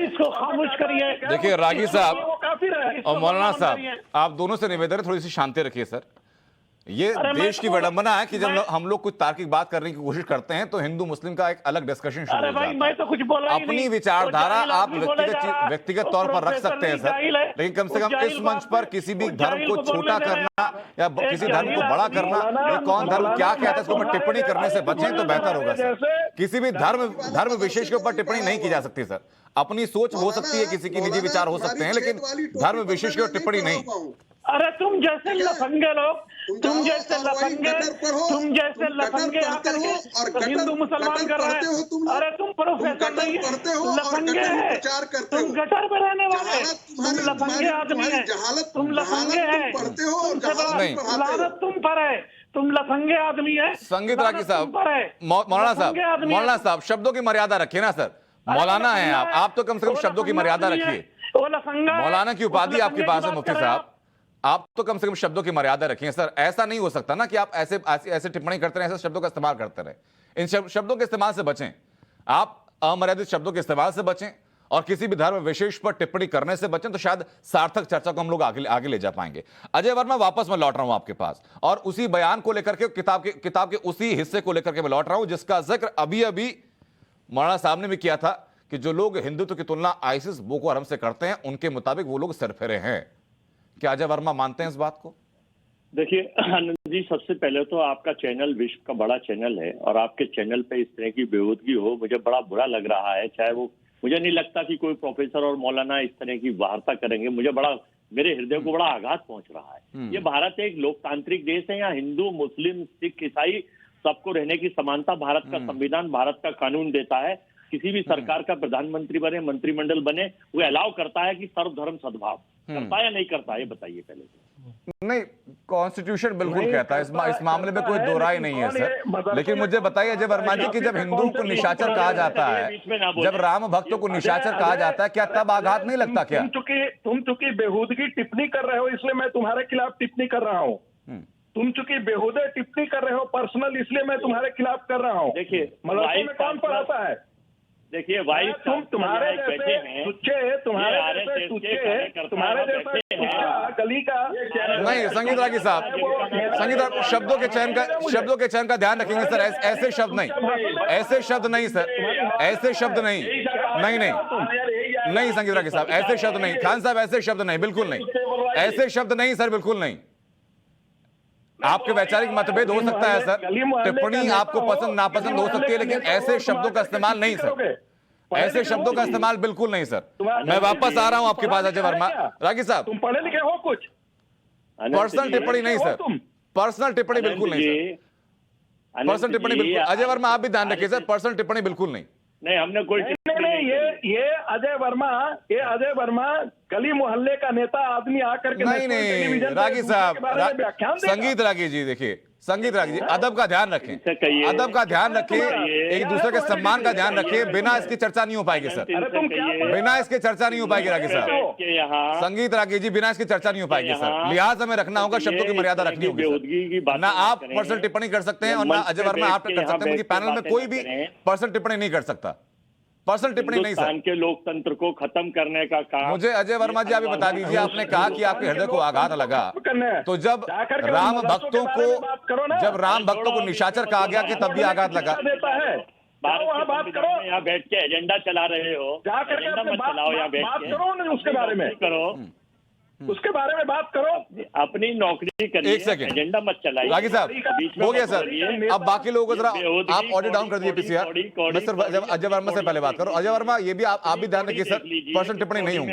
इसको खामोश करिए। देखिए रागी साहब वो काफिर है। और मौलाना साहब, आप दोनों से निवेदन है थोड़ी सी शांति रखिए सर। ये देश की विडंबना है कि जब हम लोग कुछ तार्किक बात करने की कोशिश करते हैं तो हिंदू मुस्लिम का एक अलग डिस्कशन शुरू हो जाता है। मैं तो कुछ बोला ही अपनी नहीं। विचारधारा तो आप जाहिल व्यक्तिगत तौर पर रख सकते हैं सर, लेकिन कम से कम इस मंच पर किसी भी धर्म को छोटा करना या किसी धर्म को बड़ा करना या कौन धर्म क्या कहता है इसके ऊपर टिप्पणी करने से बचें तो बेहतर होगा सर। किसी भी धर्म विशेष के ऊपर टिप्पणी नहीं की जा सकती सर। अपनी सोच हो सकती है, किसी की निजी विचार हो सकते हैं, लेकिन धर्म विशेष के ऊपर टिप्पणी नहीं। अरे तुम जैसे लफंगे लोग, तुम जैसे लफंगे आकर के हिंदू मुसलमान कर रहे हैं। अरे तुम प्रोफेसर नहीं है, लफंगे है, तुम गटर में रहने वाले, तुम लफंगे आदमी है, तुम लफंगे है, लानत तुम पर है, तुम लफंगे आदमी है। संगीत रागी साहब, मौलाना साहब शब्दों की मर्यादा रखिए ना सर। मौलाना है आप तो कम से कम शब्दों की मर्यादा रखिए। मौलाना की उपाधि आपके पास है मुफ्ती साहब, आप तो कम से कम शब्दों की मर्यादा रखिए सर। ऐसा नहीं हो सकता ना कि आप ऐसे टिप्पणी करते रहे, ऐसे शब्दों का इस्तेमाल करते रहे। इन शब्दों के इस्तेमाल से बचें, आप अमर्यादित शब्दों के इस्तेमाल से बचें और किसी भी धर्म विशेष पर टिप्पणी करने से बचें, तो शायद सार्थक चर्चा को हम लोग आगे ले जा पाएंगे। अजय वर्मा, वापस मैं लौट रहा हूं आपके पास और उसी बयान को लेकर के, किताब के उसी हिस्से को लेकर के मैं लौट रहा हूं जिसका जिक्र अभी मौलाना साहब ने भी किया था कि जो लोग हिंदुत्व की तुलना आईसिस, बोको हराम से करते हैं, उनके मुताबिक वो लोग सरफिरे हैं। क्या अजय वर्मा मानते हैं इस बात को? देखिए आनंद जी, सबसे पहले तो आपका चैनल विश्व का बड़ा चैनल है और आपके चैनल पे इस तरह की बेहूदगी हो, मुझे बड़ा बुरा लग रहा है। चाहे वो, मुझे नहीं लगता कि कोई प्रोफेसर और मौलाना इस तरह की वार्ता करेंगे। मेरे हृदय को बड़ा आघात पहुंच रहा है। ये भारत एक लोकतांत्रिक देश है, यहाँ हिंदू, मुस्लिम, सिख, ईसाई सबको रहने की समानता भारत का संविधान, भारत का कानून देता है। किसी भी सरकार का प्रधानमंत्री बने, मंत्रिमंडल बने, वो अलाउ करता है कि सर्वधर्म सद्भाव करता है या नहीं करता है, ये बताइए पहले। नहीं, कॉन्स्टिट्यूशन बिल्कुल कहता है, इस मामले में कोई दो राय नहीं है सर। लेकिन मुझे बताइए अजय वर्मा जी कि जब हिंदुओं को निशाचर कहा जाता है, जब राम भक्तों को निशाचर कहा जाता है, क्या तब आघात नहीं लगता? क्या तुम चूंकि बेहूदगी टिप्पणी कर रहे हो इसलिए मैं तुम्हारे खिलाफ टिप्पणी कर रहा हूँ। तुम चूंकि बेहूदे टिप्पणी कर रहे हो पर्सनल, इसलिए मैं तुम्हारे खिलाफ कर रहा हूँ। देखिए मदरसे में कौन पढ़ाता है? देखिए वाइस तुम्हारे जैसे गली का नहीं। संगीत रागी साहब, शब्दों के चयन का ध्यान रखेंगे सर। ऐसे शब्द नहीं सर, ऐसे शब्द नहीं संगीत रागी साहब, ऐसे शब्द नहीं। खान साहब, ऐसे शब्द नहीं, बिल्कुल नहीं, ऐसे शब्द नहीं सर, बिल्कुल नहीं। आपके वैचारिक मतभेद हो सकता है सर, टिप्पणी आपको पसंद नापसंद हो सकती है, लेकिन ऐसे शब्दों का इस्तेमाल नहीं सर, ऐसे शब्दों का इस्तेमाल बिल्कुल नहीं सर। मैं वापस आ रहा हूं आपके पास अजय वर्मा। रागी साहब, तुम पढ़े लिखे हो कुछ? पर्सनल टिप्पणी नहीं सर, पर्सनल टिप्पणी बिल्कुल नहीं सर, पर्सनल टिप्पणी बिल्कुल। अजय वर्मा आप भी ध्यान रखिए सर, पर्सनल टिप्पणी बिल्कुल नहीं। नहीं, हमने कोई ये अजय वर्मा गली मोहल्ले का नेता आदमी आकर के नहीं रागी साहब, संगीत रागी जी, देखिए संगीत राग जी, अदब का ध्यान रखें, इनसे कहिए, अदब का ध्यान रखें, कहिए, एक दूसरे के सम्मान का ध्यान रखें। बिना इसकी चर्चा नहीं हो पाएगी सर, अरे तुम क्या बिना इसके चर्चा नहीं हो पाएगी रागी साहब। के यहाँ संगीत रागी जी, बिना इसकी चर्चा नहीं हो पाएगी सर। लिहाज हमें रखना होगा, शब्दों की मर्यादा रखनी होगी सर। ना आप पर्सनल टिप्पणी कर सकते हैं और ना अजय वर्मा आप कर सकते हैं, क्योंकि पैनल में कोई भी पर्सनल टिप्पणी नहीं कर सकता। पर्सनल टिप्पणी नहीं सर। हिंदुस्तान के लोकतंत्र को खत्म करने का काम। मुझे अजय वर्मा जी आप भी बता दीजिए, आपने कहा कि आपके हृदय को आघात लगा, तो जब राम भक्तों को निशाचर कहा गया कि तब भी आघात लगा। बात करो, यहाँ बैठ के एजेंडा चला रहे हो, एजेंडा मत चलाओ, यहाँ बैठ के करो, उसके बारे में करो, उसके बारे में बात करो, अपनी नौकरी करिए, एक सेकंड, एजेंडा मत चलाइए। रागी साहब हो गया सर, अब बाकी लोगों को जरा आप ऑडियो डाउन कर दीजिए पीसीआर। मैं सर अजय वर्मा से पहले बात करो। अजय वर्मा, ये भी आप भी ध्यान रखिए सर, पर्सनल टिप्पणी नहीं होगी।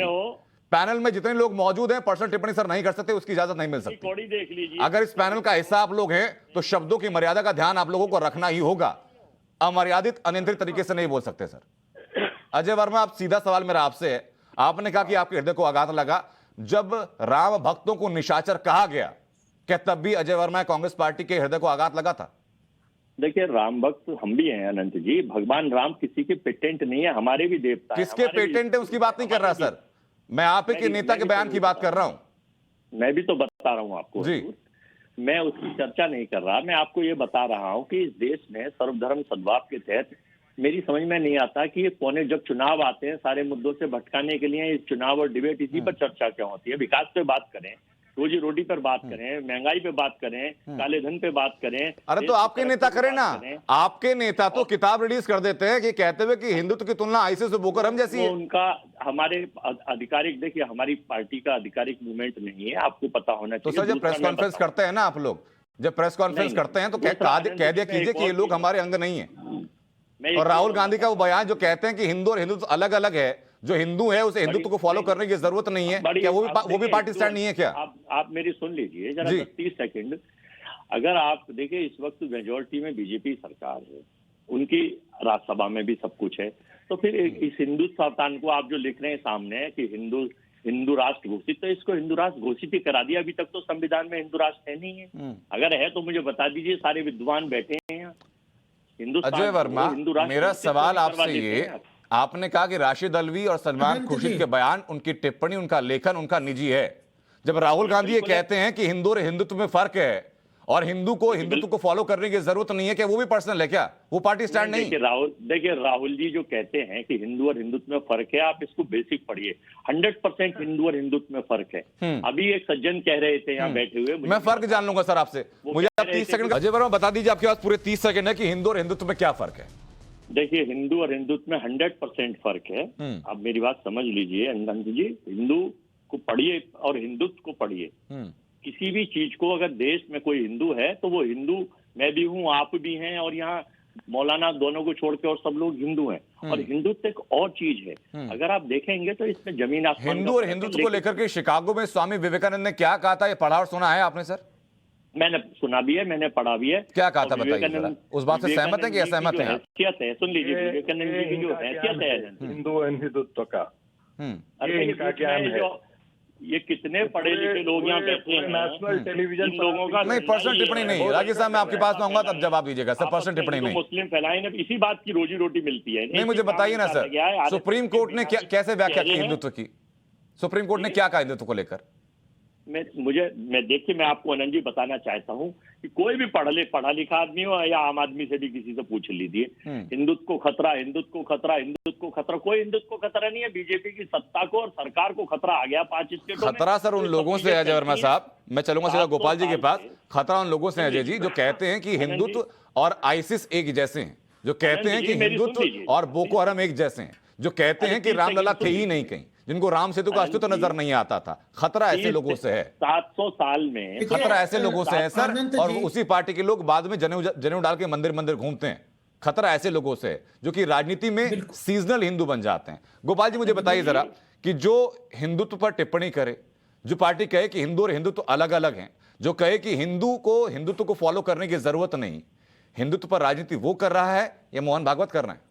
पैनल में जितने लोग मौजूद हैं पर्सनल टिप्पणी सर नहीं कर सकते, उसकी इजाजत नहीं मिल सकती। देख लीजिए, अगर इस पैनल का हिस्सा आप लोग हैं तो शब्दों की मर्यादा का ध्यान आप लोगों को रखना ही होगा। अमर्यादित अनियंत्रित तरीके से नहीं बोल सकते सर। अजय वर्मा, आप सीधा सवाल मेरा आपसे है, आपने कहा कि आपके हृदय को आघात लगा जब राम भक्तों को निशाचर कहा गया, क्या तब भी अजय वर्मा कांग्रेस पार्टी के हृदय को आघात लगा था? देखिए, राम भक्त हम भी हैं अनंत जी, भगवान राम किसी के पेटेंट नहीं है, हमारे भी देवता हैं। किसके पेटेंट है उसकी बात नहीं कर रहा सर, मैं आप ही के नेता के बयान की बात कर रहा हूं। मैं भी तो बता रहा हूं आपको जी, मैं उसकी चर्चा नहीं कर रहा, मैं आपको ये बता रहा हूं कि इस देश में सर्वधर्म सद्भाव के तहत मेरी समझ में नहीं आता कि ये पौने जब चुनाव आते हैं सारे मुद्दों से भटकाने के लिए, इस चुनाव और डिबेट इसी पर चर्चा क्यों होती है? विकास पे बात करें, रोजी रोटी पर बात करें, महंगाई पे बात करें, काले धन पे बात करें। अरे तो आपके नेता करें ना, आपके नेता तो किताब रिलीज कर देते हैं कि कहते हुए कि हिंदुत्व की तुलना आईसिस से बोकर हम जैसी है। उनका हमारे आधिकारिक, देखिए हमारी पार्टी का आधिकारिक मूवमेंट नहीं है, आपको पता होना चाहिए। तो सर जब प्रेस कॉन्फ्रेंस करते हैं ना आप लोग, जब प्रेस कॉन्फ्रेंस करते हैं तो कह दिया कीजिए कि ये लोग हमारे अंग नहीं है। और राहुल गांधी का वो बयान जो कहते हैं कि हिंदू और हिंदुत्व अलग अलग है, जो हिंदू है उसे हिंदुत्व को फॉलो करने की जरूरत नहीं है, क्या वो भी पार्टी स्टैंड नहीं है क्या? आप मेरी सुन लीजिए जरा 30 सेकंड। अगर आप देखिए, इस वक्त मेजोरिटी में बीजेपी सरकार है, उनकी राज्यसभा में भी सब कुछ है, तो फिर इस हिंदू सावधान को आप जो लिख रहे हैं सामने कि हिंदू राष्ट्र घोषित, तो इसको हिंदू राष्ट्र घोषित ही करा दिया। अभी तक तो संविधान में हिंदू राष्ट्र है नहीं है, अगर है तो मुझे बता दीजिए, सारे विद्वान बैठे हैं। अजय वर्मा, मेरा सवाल आपसे ये, आपने कहा कि राशिद अल्वी और सलमान खुर्शीद के बयान, उनकी टिप्पणी, उनका लेखन उनका निजी है। जब राहुल गांधी ये कहते हैं कि हिंदू और हिंदुत्व में फर्क है और हिंदुत्व को फॉलो करने की जरूरत नहीं है, क्या वो भी पर्सनल है क्या? वो पार्टी स्टैंड नहीं? देखिए राहुल जी जो कहते हैं कि हिंदू और हिंदुत्व में फर्क है, आप इसको बेसिक पढ़िए, 100% हिंदू और हिंदुत्व में फर्क है। अभी एक सज्जन कह रहे थे यहाँ बैठे हुए, मैं फर्क जान लूंगा सर आपसे, मुझे आप 30 सेकंड। अजय वर्मा बता दीजिए, आपके पास पूरे 30 सेकंड है कि हिंदू और हिंदुत्व में क्या फर्क है? देखिए, हिंदू और हिंदुत्व में 100% फर्क है। अब मेरी बात समझ लीजिए अनंत जी, हिंदू को पढ़िए और हिंदुत्व को पढ़िए। किसी भी चीज को, अगर देश में कोई हिंदू है तो वो हिंदू मैं भी हूँ, आप भी हैं, और यहाँ मौलाना दोनों को छोड़ के और सब लोग हिंदू हैं। और हिंदुत्व एक और चीज है, अगर आप देखेंगे तो इसमें जमीन आसमान। हिंदू और हिंदुत्व को लेकर के शिकागो में स्वामी विवेकानंद ने क्या कहा था, ये पढ़ा और सुना है आपने सर? मैंने सुना भी है, मैंने पढ़ा भी है। क्या कहा था बताइए, उस बात से सहमत है कि असहमत है? हैसियत है, सुन लीजिए, विवेकानंद जी की जो हैसियत है हिंदू और हिंदुत्व का, इनका ज्ञान है। ये कितने पढ़े लिखे लोग यहाँ बैठे हैं, नेशनल टेलीविजन लोगों का नहीं, पर्सनल टिप्पणी नहीं। रागी साहब मैं आपके पास आऊंगा तब जवाब दीजिएगा सर, पर्सनल टिप्पणी नहीं। मुस्लिम फैलाए ना, इसी बात की रोजी रोटी मिलती है। नहीं, मुझे बताइए ना सर, सुप्रीम कोर्ट ने कैसे व्याख्या की हिंदुत्व की? सुप्रीम कोर्ट ने क्या कहा हिंदुत्व को लेकर? देखिए, मैं आपको अनंत जी बताना चाहता हूँ कि कोई भी पढ़ा लिखा आदमी हो या आम आदमी से भी किसी से पूछ लीजिए, हिंदुत्व को खतरा, हिंदुत्व को खतरा, हिंदुत्व को खतरा, कोई हिंदुत्व को खतरा नहीं है। बीजेपी की सत्ता को और सरकार को खतरा आ गया 5 स्टेटों में। खतरा सर उन लोगों से है अजय वर्मा साहब, मैं चलूंगा सीधा गोपाल जी के पास। खतरा उन लोगों से है अजय जी जो कहते हैं कि हिंदुत्व और आईसिस एक जैसे हैं, जो कहते हैं कि हिंदुत्व और बोको हराम एक जैसे हैं, जो कहते हैं कि रामलला थे ही नहीं कहीं, जिनको राम सेतु का अस्तित्व नजर नहीं आता था। खतरा ऐसे लोगों से है, 700 साल में खतरा ऐसे लोगों से है सर, और उसी पार्टी के लोग बाद में जनेऊ डाल के मंदिर मंदिर घूमते हैं। खतरा ऐसे लोगों से है जो कि राजनीति में सीजनल हिंदू बन जाते हैं। गोपाल जी मुझे बताइए जरा कि जो हिंदुत्व पर टिप्पणी करे, जो पार्टी कहे कि हिंदू और हिंदुत्व अलग अलग हैं, जो कहे कि हिंदुत्व को फॉलो करने की जरूरत नहीं, हिंदुत्व पर राजनीति वो कर रहा है या मोहन भागवत कर रहे हैं?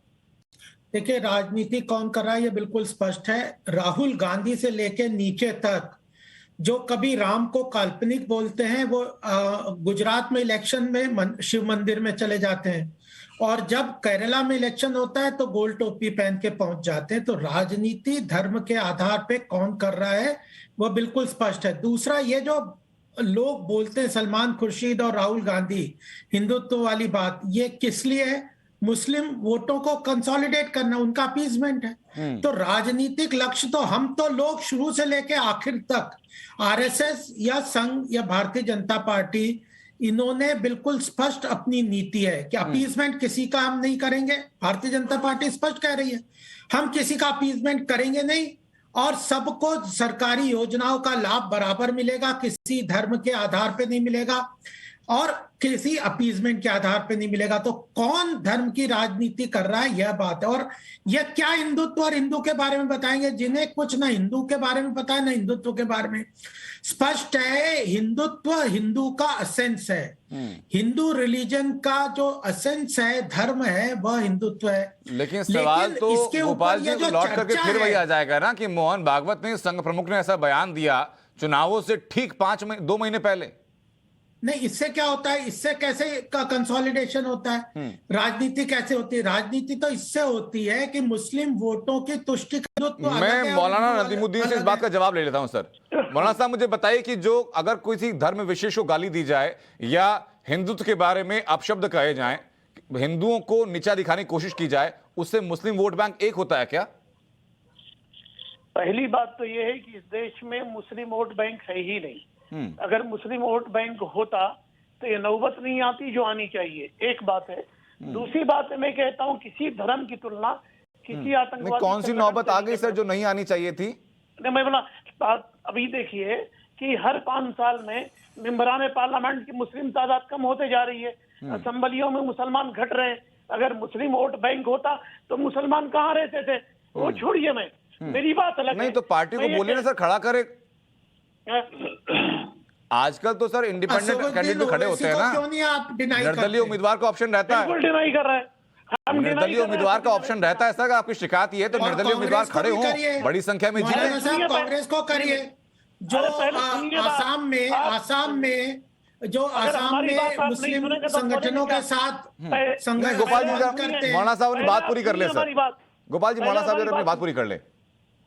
देखिए, राजनीति कौन कर रहा है ये बिल्कुल स्पष्ट है। राहुल गांधी से लेकर नीचे तक जो कभी राम को काल्पनिक बोलते हैं वो गुजरात में इलेक्शन में शिव मंदिर में चले जाते हैं, और जब केरला में इलेक्शन होता है तो गोल टोपी पहन के पहुंच जाते हैं। तो राजनीति धर्म के आधार पे कौन कर रहा है वो बिल्कुल स्पष्ट है। दूसरा, ये जो लोग बोलते हैं सलमान खुर्शीद और राहुल गांधी हिंदुत्व वाली बात, ये किस लिए है? मुस्लिम वोटों को कंसोलिडेट करना, उनका अपीजमेंट है। तो राजनीतिक लक्ष्य तो हम तो लोग शुरू से लेके आखिर तक आरएसएस या संघ या भारतीय जनता पार्टी, इन्होंने बिल्कुल स्पष्ट अपनी नीति है कि अपीजमेंट किसी का हम नहीं करेंगे। भारतीय जनता पार्टी स्पष्ट कह रही है हम किसी का अपीजमेंट करेंगे नहीं, और सबको सरकारी योजनाओं का लाभ बराबर मिलेगा, किसी धर्म के आधार पे नहीं मिलेगा और किसी अपीजमेंट के आधार पे नहीं मिलेगा। तो कौन धर्म की राजनीति कर रहा है, यह बात है। और यह क्या हिंदुत्व और हिंदू के बारे में बताएंगे, जिन्हें कुछ ना हिंदू के बारे में पता है ना हिंदुत्व के बारे में। स्पष्ट है, हिंदुत्व हिंदू का असेंस है, हिंदू रिलीजन का जो असेंस है, धर्म है, वह हिंदुत्व है। लेकिन सवाल तो गोपाल जी लौट करके फिर वही आ जाएगा ना कि मोहन भागवत ने, संघ प्रमुख ने ऐसा बयान दिया चुनावों से ठीक 2 महीने पहले। नहीं, इससे क्या होता है, इससे कैसे का कंसोलिडेशन होता है? राजनीति कैसे होती है? राजनीति तो इससे होती है कि मुस्लिम वोटों की तुष्टि का जो मैं मौलाना नदीमुद्दीन से इस बात का जवाब ले लेता हूं। सर मौलाना साहब, मुझे बताइए कि जो अगर किसी धर्म विशेष को गाली दी जाए या हिंदुत्व के बारे में अपशब्द कहे जाए, हिंदुओं को नीचा दिखाने की कोशिश की जाए, उससे मुस्लिम वोट बैंक एक होता है क्या? पहली बात तो यह है कि इस देश में मुस्लिम वोट बैंक है ही नहीं। अगर मुस्लिम वोट बैंक होता तो ये नौबत नहीं आती जो आनी चाहिए, एक बात है। दूसरी बात है, मैं कहता हूँ किसी धर्म की तुलना किसी आतंकवादी, कौन सी नौबत आ गई सर जो नहीं आनी चाहिए थी? नहीं, मैं बोला अभी देखिए कि हर 5 साल में मेंबरान पार्लियामेंट की मुस्लिम तादाद कम होते जा रही है, असेंबलियों में मुसलमान घट रहे हैं। अगर मुस्लिम वोट बैंक होता तो मुसलमान कहाँ रहते थे, वो छोड़िए, मैं मेरी बात अलग नहीं तो पार्टी को बोलिए ना सर खड़ा करे। आजकल तो सर इंडिपेंडेंट कैंडिडेट खड़े होते हैं ना, निर्दलीय उम्मीदवार का ऑप्शन रहता है। बिल्कुल डिनाई कर रहा है, निर्दलीय उम्मीदवार का ऑप्शन रहता है सर। आपकी शिकायत ये है तो निर्दलीय उम्मीदवार खड़े हों, बड़ी संख्या में जीते। कांग्रेस को करिए, जो आसाम में मुस्लिम संगठनों के साथ संघर्ष गोपाल जी करते हैं। मौलाना साहब ने बात पूरी कर ले सर। गोपाल जी, मौलाना साहब अपनी बात पूरी कर ले।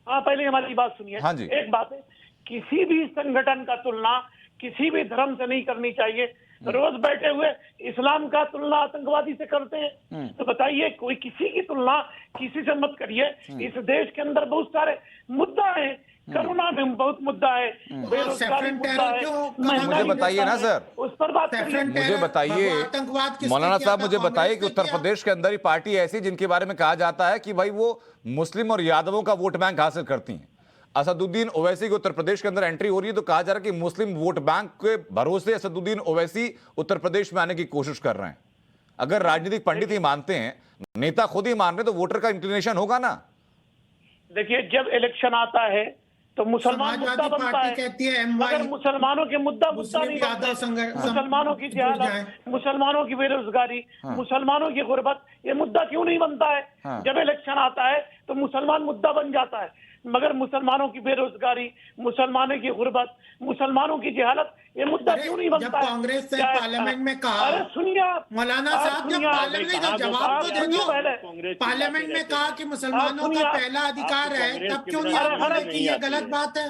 हाँ, पहले हमारी बात सुनिए। हाँ जी। एक बात है, किसी भी संगठन का तुलना किसी भी धर्म से नहीं करनी चाहिए। रोज बैठे हुए इस्लाम का तुलना आतंकवादी से करते हैं, तो बताइए कोई किसी की तुलना किसी से मत करिए। इस देश के अंदर बहुत सारे मुद्दा है, करुणा में बहुत मुद्दा है, बेरोजगारी मुद्दा है, मुझे बताइए ना सर, उस पर बात करिए। मुझे बताइए मौलाना साहब, मुझे बताइए कि उत्तर प्रदेश के अंदर ही पार्टी ऐसी जिनके बारे में कहा जाता है कि भाई वो मुस्लिम और यादवों का वोट बैंक हासिल करती हैं। असदुद्दीन ओवैसी की उत्तर प्रदेश के अंदर एंट्री हो रही है तो कहा जा रहा है कि मुस्लिम वोट बैंक के भरोसे असदुद्दीन ओवैसी उत्तर प्रदेश में आने की कोशिश कर रहे हैं। अगर राजनीतिक पंडित ही मानते हैं, नेता खुद ही मान रहे, तो वोटर का इंक्लिनेशन होगा ना। देखिए, जब इलेक्शन आता है तो मुसलमान मुद्दा बनता है, मगर मुसलमानों के मुद्दा नहीं बनता। मुसलमानों की जहालत, मुसलमानों की बेरोजगारी, मुसलमानों की गुर्बत, ये मुद्दा क्यों नहीं बनता है? जब इलेक्शन आता है तो मुसलमान मुद्दा बन जाता है, मगर मुसलमानों की बेरोजगारी, मुसलमानों की गुर्बत, मुसलमानों की जहालत, ये मुद्दा क्यों नहीं बनता है? कांग्रेस ने पार्लियामेंट में कहा, अरे सुनिए मौलाना साहब, जब पार्लियामेंट का जवाब तो दे दो। पार्लियामेंट में कहा कि मुसलमानों का पहला अधिकार है, तब क्यों नहीं आप बोले कि ये गलत बात है?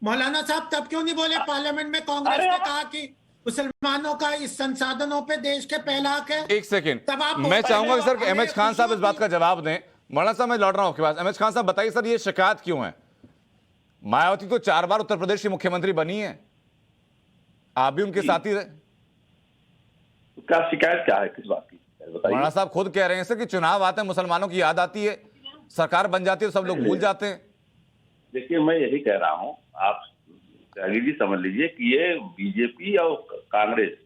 मौलाना साहब तब क्यों नहीं बोले पार्लियामेंट में? कांग्रेस ने कहा कि मुसलमानों का इस संसाधनों पे देश के पहला हक है। एक सेकेंड, मैं चाहूंगा कि सर एमएच खान साहब इस बात का जवाब दें। मौलाना साहब, मैं लौट रहा हूं आपके पास। एमएच खान साहब, बताइए सर, ये शिकायत क्यों है? मायावती तो 4 बार उत्तर प्रदेश की मुख्यमंत्री बनी है, आप भी उनके साथी रहे। क्या शिकायत क्या है, किस बात की? मौलाना साहब खुद कह रहे हैं सर कि चुनाव आते हैं, मुसलमानों की याद आती है, सरकार बन जाती है तो सब लोग भूल जाते हैं। देखिए, मैं यही कह रहा हूं, आप जागीर जी समझ लीजिए कि ये बीजेपी और कांग्रेस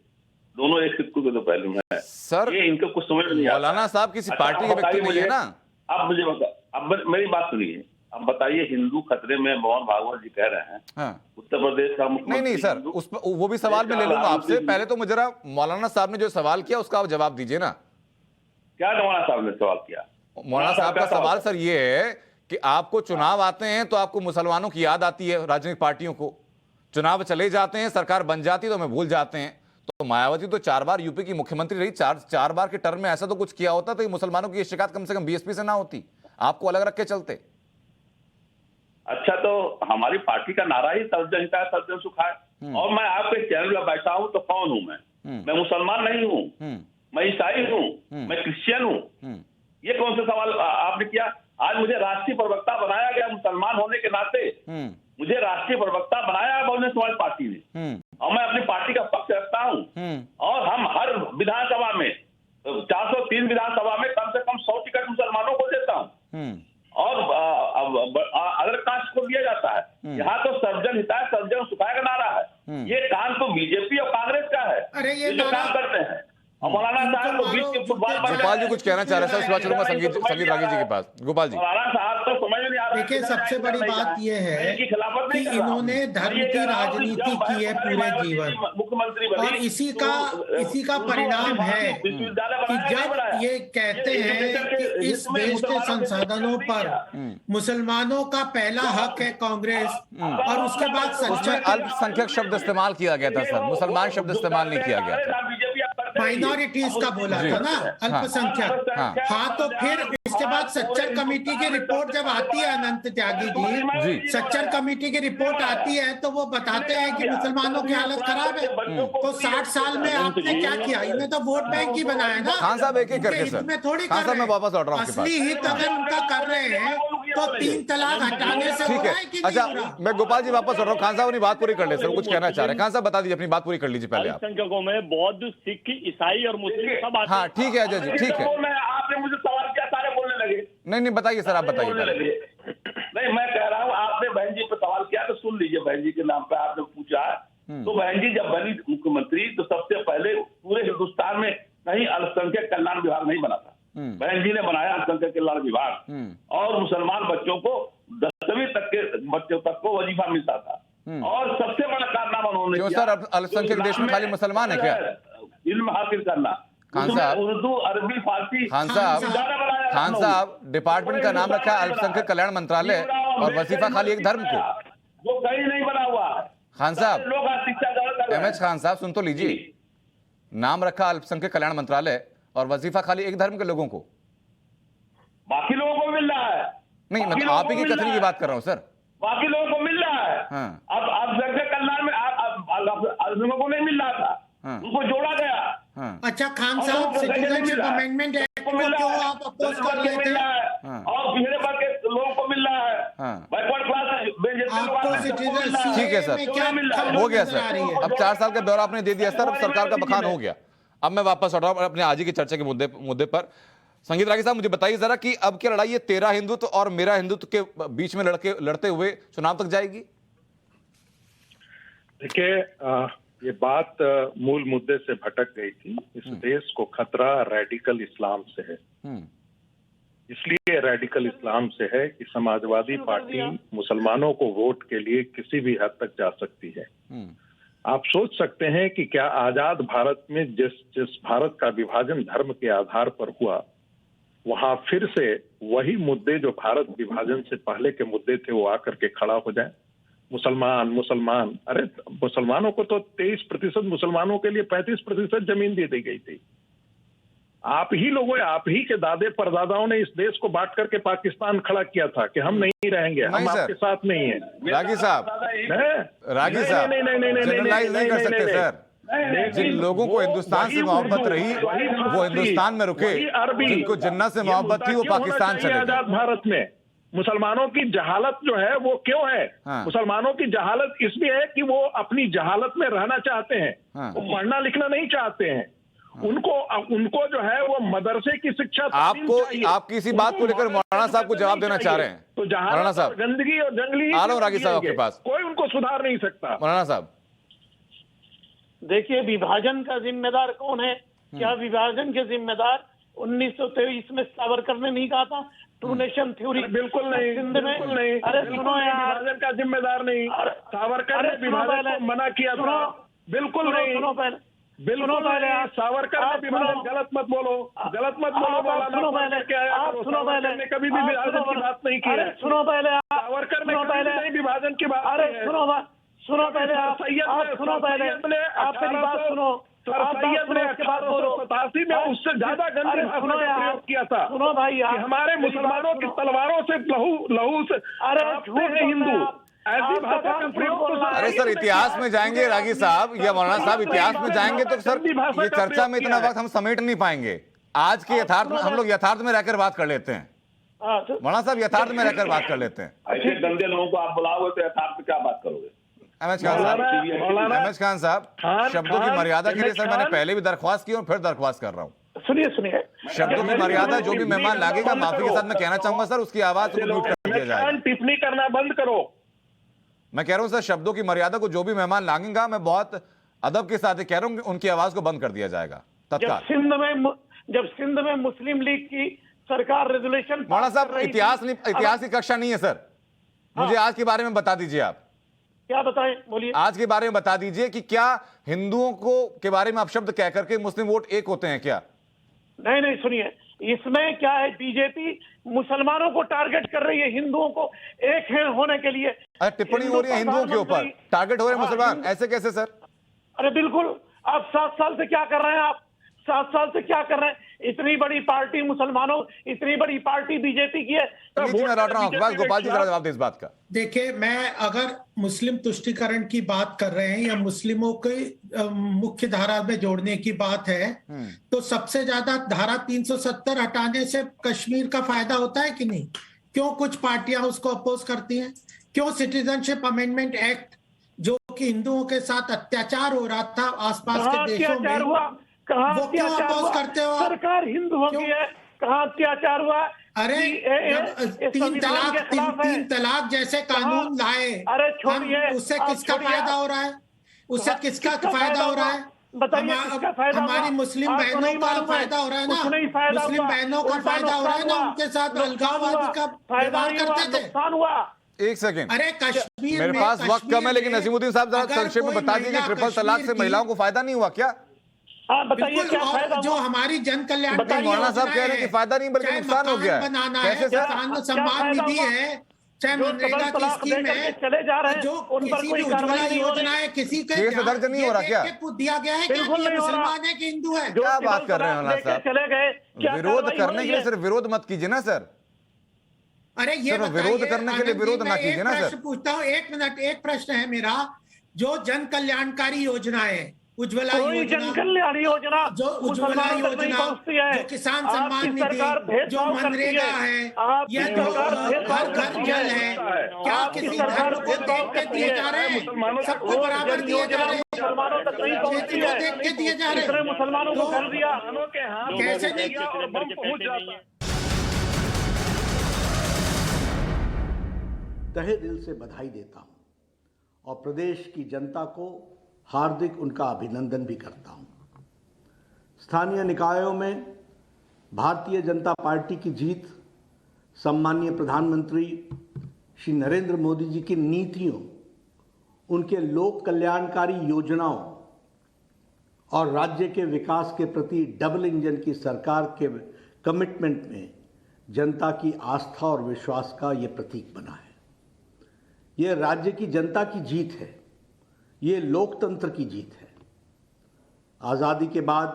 दोनों एक सिक्के के दो पहलू हैं सर। ये इनको कुछ समझ नहीं आता। मौलाना साहब किसी पार्टी के व्यक्ति नहीं है ना। अब मुझे अब मेरी बात सुनिए, अब बताइए, हिंदू खतरे में मोहन भागवत जी कह रहे हैं। हाँ। उत्तर प्रदेश का मुख्यमंत्री नहीं सर, उस पर वो भी सवाल मैं ले लूंगा आपसे। पहले तो मुझे मौलाना साहब ने जो सवाल किया उसका आप जवाब दीजिए ना। क्या मौलाना साहब ने सवाल किया? मौलाना साहब का सवाल सर ये है कि आपको चुनाव आते हैं तो आपको मुसलमानों की याद आती है, राजनीतिक पार्टियों को। चुनाव चले जाते हैं, सरकार बन जाती है तो हमें भूल जाते हैं। तो मायावती तो 4 बार यूपी की मुख्यमंत्री रही, चार बार के टर्म में ऐसा तो कुछ किया होता तो ये मुसलमानों की शिकायत कम से कम बीएसपी से ना होती, आपको अलग रख के चलते। अच्छा, तो हमारी पार्टी का नारा ही सर्वजन हिताय सर्वजन सुखाय, और मैं आपके चैनल में बैठा हूं तो कौन हूं मैं मुसलमान नहीं हूं, मैं ईसाई हूं, मैं क्रिश्चियन हूं। ये कौन सा सवाल आपने किया? आज मुझे राष्ट्रीय प्रवक्ता बनाया गया, मुसलमान होने के नाते मुझे राष्ट्रीय प्रवक्ता बनाया बहुजन समाज पार्टी ने, और मैं अपनी पार्टी का पक्ष रखता हूं। और हम हर विधानसभा में 403 विधानसभा में कम से कम 100 टिकट मुसलमानों को देता हूं, और अदर कास्ट को दिया जाता है। यहाँ तो सर्वजन हिताय सर्वजन सुखाय का नारा है। ये काम तो बीजेपी और कांग्रेस का है। अरे ये जो काम करते हैं, और मौलाना साहब को बीच के फुटबॉल गोपाल जी कुछ कहना चाह रहे हैं, उसके बाद चलूंगा संगीत रागी जी के पास। गोपाल जी, मौलाना साहब तो समझ नहीं आ रहा। देखिए, सबसे बड़ी बात यह है कि इन्होंने धर्म की राजनीति की है पूरे जीवन, मुख्यमंत्री और इसी का परिणाम है कि जब ये कहते हैं कि इस देश के संसाधनों पर मुसलमानों का पहला हक है कांग्रेस, और उसके बाद उसमें अल्पसंख्यक शब्द इस्तेमाल किया गया था सर, मुसलमान शब्द इस्तेमाल नहीं किया गया था। माइनॉरिटीज का बोला था ना, अल्पसंख्यक। हाँ, तो फिर इसके बाद सच्चर कमेटी की रिपोर्ट जब आती है, अनंत त्यागी जी, सच्चर कमेटी की रिपोर्ट आती है तो वो बताते हैं कि मुसलमानों की हालत खराब है। तो 60 साल में आपने क्या किया? इन्हें तो वोट बैंक ही बनाया ना। खान साहब एक करके सर, में थोड़ी खान साहब मैं वापस लौट रहा हूँ असली हित अगर उनका कर रहे हैं तो 3 तलाक हटाने से ठीक है। अच्छा, मैं गोपाल जी वापस लौट रहा हूँ। खान साहब अपनी बात पूरी कर ले सर, कुछ कहना चाह रहे हैं। खान साहब बता दीजिए, अपनी बात पूरी कर लीजिए पहले आप। अल्पसंख्यकों में बौद्ध, सिख, ईसाई और मुस्लिम सब आते हैं। हाँ ठीक है अजय जी, ठीक है। आपने मुझे सवाल किया, सारे बोलने लगे। नहीं बताइए सर, आप बताइए। नहीं, मैं कह रहा हूँ, आपने बहन जी पे सवाल किया तो सुन लीजिए। बहन जी के नाम पे आपने पूछा, तो बहन जी जब बनी मुख्यमंत्री तो सबसे पहले पूरे हिंदुस्तान में कहीं अल्पसंख्यक कल्याण विभाग नहीं बना था। बहन जी ने बनाया अल्पसंख्यक कल्याण विभाग, और मुसलमान बच्चों को 10वीं तक के बच्चों तक को वजीफा मिलता था। और सबसे बड़ा कारनामा उन्होंने किया सर, अल्पसंख्यक देश में खाली मुसलमान है क्या? इल्म हासिल करना, खान साहब, उर्दू, अरबी, फारसी। खान साहब डिपार्टमेंट का नाम रखा है अल्पसंख्यक कल्याण मंत्रालय, और वजीफा खाली एक धर्म को, वो कहीं नहीं बना हुआ। खान साहब, लोग शिक्षा एमएच खान साहब सुन तो लीजिए, नाम रखा अल्पसंख्यक कल्याण मंत्रालय और वजीफा खाली एक धर्म के लोगों को, बाकी लोगों को मिल रहा है। नहीं मतलब आप ही की कथनी की बात कर रहा हूँ सर, बाकी लोगों को मिल रहा है। अब अल्पसंख्यक कल्याण में अल्पसंख्यकों को नहीं मिल रहा था, उनको जोड़ा गया। अच्छा खान साहब, सिटीजनशिप अमेंडमेंट एक्ट को क्यों आप अपोज कर रहे थे? और पिछड़े वर्ग के लोगों को मिल रहा है, बैकवर्ड क्लास आपको सिटीजनशिप ठीक है सर, हो गया सर। अब 4 साल का दौरा आपने दे दिया सर, अब सरकार का बखान हो गया। अब मैं वापस आ रहा हूं अपने आज की चर्चा के मुद्दे पर। संगीत रागी साहब, मुझे बताइए जरा कि अब क्या लड़ाई ये तेरा हिंदुत्व और मेरा हिंदुत्व के बीच में लड़ते हुए चुनाव तक जाएगी? देखिए, ये बात मूल मुद्दे से भटक गई थी। इस देश को खतरा रेडिकल इस्लाम से है। इसलिए रेडिकल इस्लाम से है कि समाजवादी पार्टी मुसलमानों को वोट के लिए किसी भी हद तक जा सकती है। आप सोच सकते हैं कि क्या आजाद भारत में जिस भारत का विभाजन धर्म के आधार पर हुआ, वहां फिर से वही मुद्दे जो भारत विभाजन से पहले के मुद्दे थे वो आकर के खड़ा हो जाए? मुसलमान, अरे मुसलमानों को तो 23% मुसलमानों के लिए 35% जमीन दे दी गई थी। आप ही के दादे परदादाओं ने इस देश को बांट करके पाकिस्तान खड़ा किया था कि हम नहीं रहेंगे, हम आपके साथ नहीं है। रागी साहब, जनरलाइज नहीं कर सकते सर। जिन लोगों को हिंदुस्तान से मोहब्बत रही वो हिंदुस्तान में रुके, जिनको जन्नत से मोहब्बत थी वो पाकिस्तान चले गए। आजाद भारत में मुसलमानों की जहालत जो है वो क्यों है? मुसलमानों की जहालत इसलिए है कि वो अपनी जहालत में रहना चाहते हैं, वो पढ़ना लिखना नहीं चाहते हैं। उनको जो है वो मदरसे की शिक्षा आप किसी बात को लेकर मौलाना साहब को जवाब देना चाह रहे हैं? तो मौलाना साहब, गंदगी और जंगली आ रहा हूं रागी साहब आपके पास, कोई उनको सुधार नहीं सकता। मौलाना साहब देखिए, विभाजन का जिम्मेदार कौन है? क्या विभाजन के जिम्मेदार 1923 में सावरकर ने नहीं कहा था टू नेशन थ्योरी? बिल्कुल नहीं, बिल्कुल नहीं। अरे सुनो यार, विभाजन का जिम्मेदार नहीं, सावरकर ने विभाजन को मना किया था। बिल्कुल नहीं, सुनो पहले, बिल्कुल पहले सावरकर ने विभाजन, गलत मत बोलो। सुनो पहले, ने कभी भी विभाजन की बात नहीं की है। सुनो पहले, सावरकर ने कभी विभाजन की बात। अरे सुनो पहले आप सुनो पहले आप मेरी बात सुनो। सैयद ने 1887 में उससे ज्यादा गंदी भाषा का प्रयोग किया था। सुनो भाई, हमारे मुसलमानों की तलवारों से लहू से कांपते हैं हिंदू। ऐसी भाषा का प्रयोग तो अरे सर, इतिहास में जाएंगे रागी साहब या मौलाना साहब, इतिहास में जाएंगे तो सर ये चर्चा में इतना वक्त हम समेट नहीं पाएंगे। आज के यथार्थ में हम लोग यथार्थ में रहकर बात कर लेते हैं। मौलाना साहब, यथार्थ में रहकर बात कर लेते हैं। ऐसे गंदे लोगों को आप बुलाओगे तो यथार्थ में क्या बात करोगे? अहमद खान साहब, शब्दों की मर्यादा के लिए सर मैंने पहले भी दरख्वास्त की और फिर दरख्वास्त कर रहा हूँ। सुनिए शब्दों की मर्यादा, जो भी मेहमान लागेगा माफी के साथ मैं कहना चाहूंगा सर, उसकी आवाज को म्यूट कर दिया जाए। टिप्पणी करना बंद करो। मैं कह रहा हूं सर, शब्दों की मर्यादा को जो भी मेहमान लागेगा, मैं बहुत अदब के साथ कह रहा हूं, उनकी आवाज को बंद कर दिया जाएगा तत्काल। जब सिंध में मुस्लिम लीग की सरकार रेजोल्यूशन, मौलाना साहब इतिहास की कक्षा नहीं है सर, मुझे आज के बारे में बता दीजिए। आप क्या बताएं, बोलिए। आज के बारे में बता दीजिए कि क्या हिंदुओं को के बारे में अपशब्द कह करके मुस्लिम वोट एक होते हैं क्या? नहीं, सुनिए, इसमें क्या है, बीजेपी मुसलमानों को टारगेट कर रही है, हिंदुओं को एक होने के लिए टिप्पणी हो रही है हिंदुओं के ऊपर, टारगेट हो रहे हैं मुसलमान, ऐसे कैसे सर? अरे बिल्कुल, आप 7 साल से क्या कर रहे हैं? आप 7 साल से क्या कर रहे हैं? इतनी बड़ी पार्टी मुसलमानों, इतनी बड़ी पार्टी बीजेपी की है। मैं लौट रहा हूं, गोपाल जी जरा जवाब दे इस बात का। देखिए, मैं अगर मुस्लिम तुष्टीकरण की बात कर रहे हैं या मुस्लिमों के मुख्य धारा में जोड़ने की बात है, तो सबसे ज्यादा धारा 370 हटाने से कश्मीर का फायदा होता है कि नहीं? क्यों कुछ पार्टियां उसको अपोज करती हैं? क्यों सिटीजनशिप अमेंडमेंट एक्ट, जो कि हिंदुओं के साथ अत्याचार हो रहा था आसपास के देशों में, वो क्यों अपोज करते हो? सरकार हिंदुओं की है, कहाँ अत्याचार हुआ? अरे तीन तलाक जैसे कानून लाए, अरे छोड़िए, उससे किसका फायदा हो रहा है? उससे किसका फायदा हो रहा है? हमारी मुस्लिम बहनों का फायदा हो रहा है ना, मुस्लिम बहनों का फायदा हो रहा है ना, उनके साथ अलगाववादी का व्यवहार करते थे। एक सेकंड, अरे कश्मीर, मेरे पास वक्त कम है, लेकिन नसीमुद्दीन साहब जरा संक्षेप में बता दीजिए, ट्रिपल तलाक से महिलाओं को फायदा नहीं हुआ क्या? बताइए क्या फायदा? जो हमारी जन कल्याणकारी मौलाना साहब कह रहे हैं कि फायदा नहीं बल्कि नुकसान हो गया है। बनाना है, किसान सम्मान निधि है, चाहे मनरेगा की स्कीम है, चले जा रहे हैं, जो किसी भी उज्ज्वला योजना है, किसी के दर्ज नहीं हो रहा क्या? दिया गया है कि मुसलमान है कि हिंदू है? क्या बात कर रहे हैं मौलाना साहब? चले गए, विरोध करने के लिए सिर्फ विरोध मत कीजिए ना सर। अरे ये विरोध करने के लिए विरोध ना कीजिए ना सर। पूछता हूँ, 1 मिनट, एक प्रश्न है मेरा। जो जन कल्याणकारी योजना है, उज्ज्वला योजना, जन कल्याण योजना, जो उज्ज्वला योजना, जो किसान सम्मान निधि, जो मनरेगा है, या जो हर घर जल है, क्या किसी धर्म को देख के दिए जा रहे हैं? सबको बराबर दिए जा रहे हैं? मुसलमानों तक नहीं पहुंचती है, देख के दिए जा रहे हैं? मुसलमानों को कर दिया, कैसे नहीं? तहे दिल से बधाई देता हूं और प्रदेश की जनता को हार्दिक उनका अभिनंदन भी करता हूं। स्थानीय निकायों में भारतीय जनता पार्टी की जीत सम्मानीय प्रधानमंत्री श्री नरेंद्र मोदी जी की नीतियों, उनके लोक कल्याणकारी योजनाओं और राज्य के विकास के प्रति डबल इंजन की सरकार के कमिटमेंट में जनता की आस्था और विश्वास का ये प्रतीक बना है। ये राज्य की जनता की जीत है, ये लोकतंत्र की जीत है। आज़ादी के बाद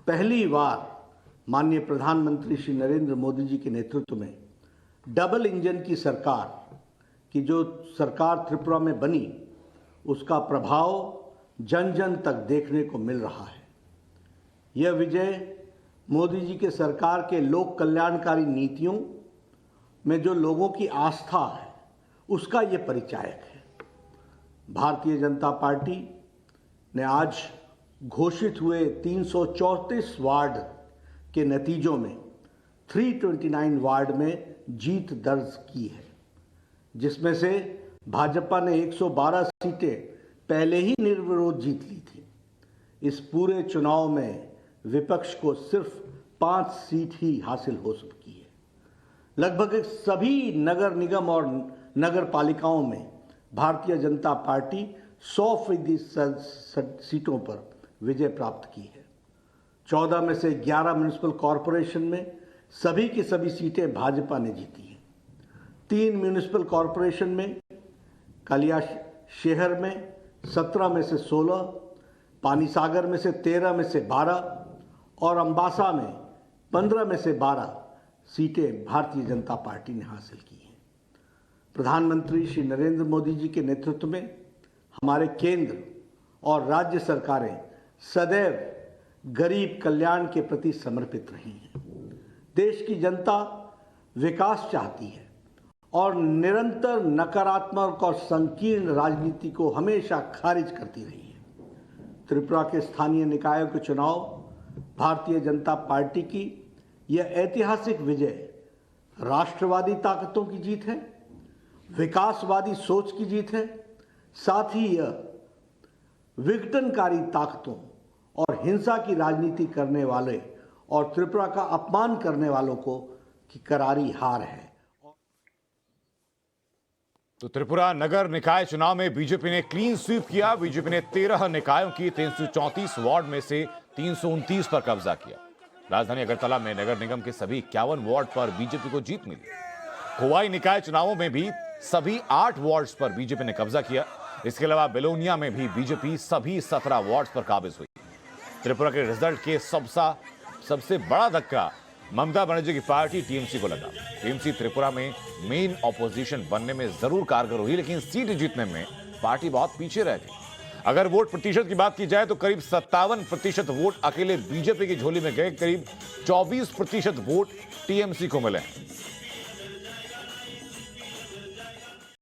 पहली बार माननीय प्रधानमंत्री श्री नरेंद्र मोदी जी के नेतृत्व में डबल इंजन की सरकार की जो सरकार त्रिपुरा में बनी, उसका प्रभाव जन जन तक देखने को मिल रहा है। यह विजय मोदी जी के सरकार के लोक कल्याणकारी नीतियों में जो लोगों की आस्था है, उसका ये परिचायक है। भारतीय जनता पार्टी ने आज घोषित हुए 334 वार्ड के नतीजों में 329 वार्ड में जीत दर्ज की है, जिसमें से भाजपा ने 112 सीटें पहले ही निर्विरोध जीत ली थी। इस पूरे चुनाव में विपक्ष को सिर्फ 5 सीट ही हासिल हो सकी है। लगभग सभी नगर निगम और नगर पालिकाओं में भारतीय जनता पार्टी 100% सीटों पर विजय प्राप्त की है। 14 में से 11 म्युनिसिपल कॉरपोरेशन में सभी की सभी सीटें भाजपा ने जीती हैं। 3 म्युनिसिपल कॉरपोरेशन में कालिया शेहर में 17 में से 16, पानीसागर में से 13 में से 12 और अम्बासा में 15 में से 12 सीटें भारतीय जनता पार्टी ने हासिल की हैं। प्रधानमंत्री श्री नरेंद्र मोदी जी के नेतृत्व में हमारे केंद्र और राज्य सरकारें सदैव गरीब कल्याण के प्रति समर्पित रही हैं। देश की जनता विकास चाहती है और निरंतर नकारात्मक और संकीर्ण राजनीति को हमेशा खारिज करती रही है। त्रिपुरा के स्थानीय निकायों के चुनाव भारतीय जनता पार्टी की यह ऐतिहासिक विजय राष्ट्रवादी ताकतों की जीत है, विकासवादी सोच की जीत है, साथ ही यह विघटनकारी ताकतों और हिंसा की राजनीति करने वाले और त्रिपुरा का अपमान करने वालों को की करारी हार है। तो त्रिपुरा नगर निकाय चुनाव में बीजेपी ने क्लीन स्वीप किया। बीजेपी ने 13 निकायों की 334 वार्ड में से 329 पर कब्जा किया। राजधानी अगरतला में नगर निगम के सभी 51 वार्ड पर बीजेपी को जीत मिली। खोवाई निकाय चुनावों में भी सभी 8 वार्ड्स पर बीजेपी ने कब्जा किया। इसके अलावा बेलोनिया में भी बीजेपी सभी 17 वार्ड्स पर काबिज हुई। त्रिपुरा के रिजल्ट के सबसे बड़ा धक्का ममता बनर्जी की पार्टी टीएमसी को लगा। टीएमसी त्रिपुरा में मेन ऑपोजिशन बनने में जरूर कारगर हुई, लेकिन सीट जीतने में पार्टी बहुत पीछे रह गई। अगर वोट प्रतिशत की बात की जाए तो करीब 57% वोट अकेले बीजेपी की झोली में गए, करीब 24% वोट टीएमसी को मिले।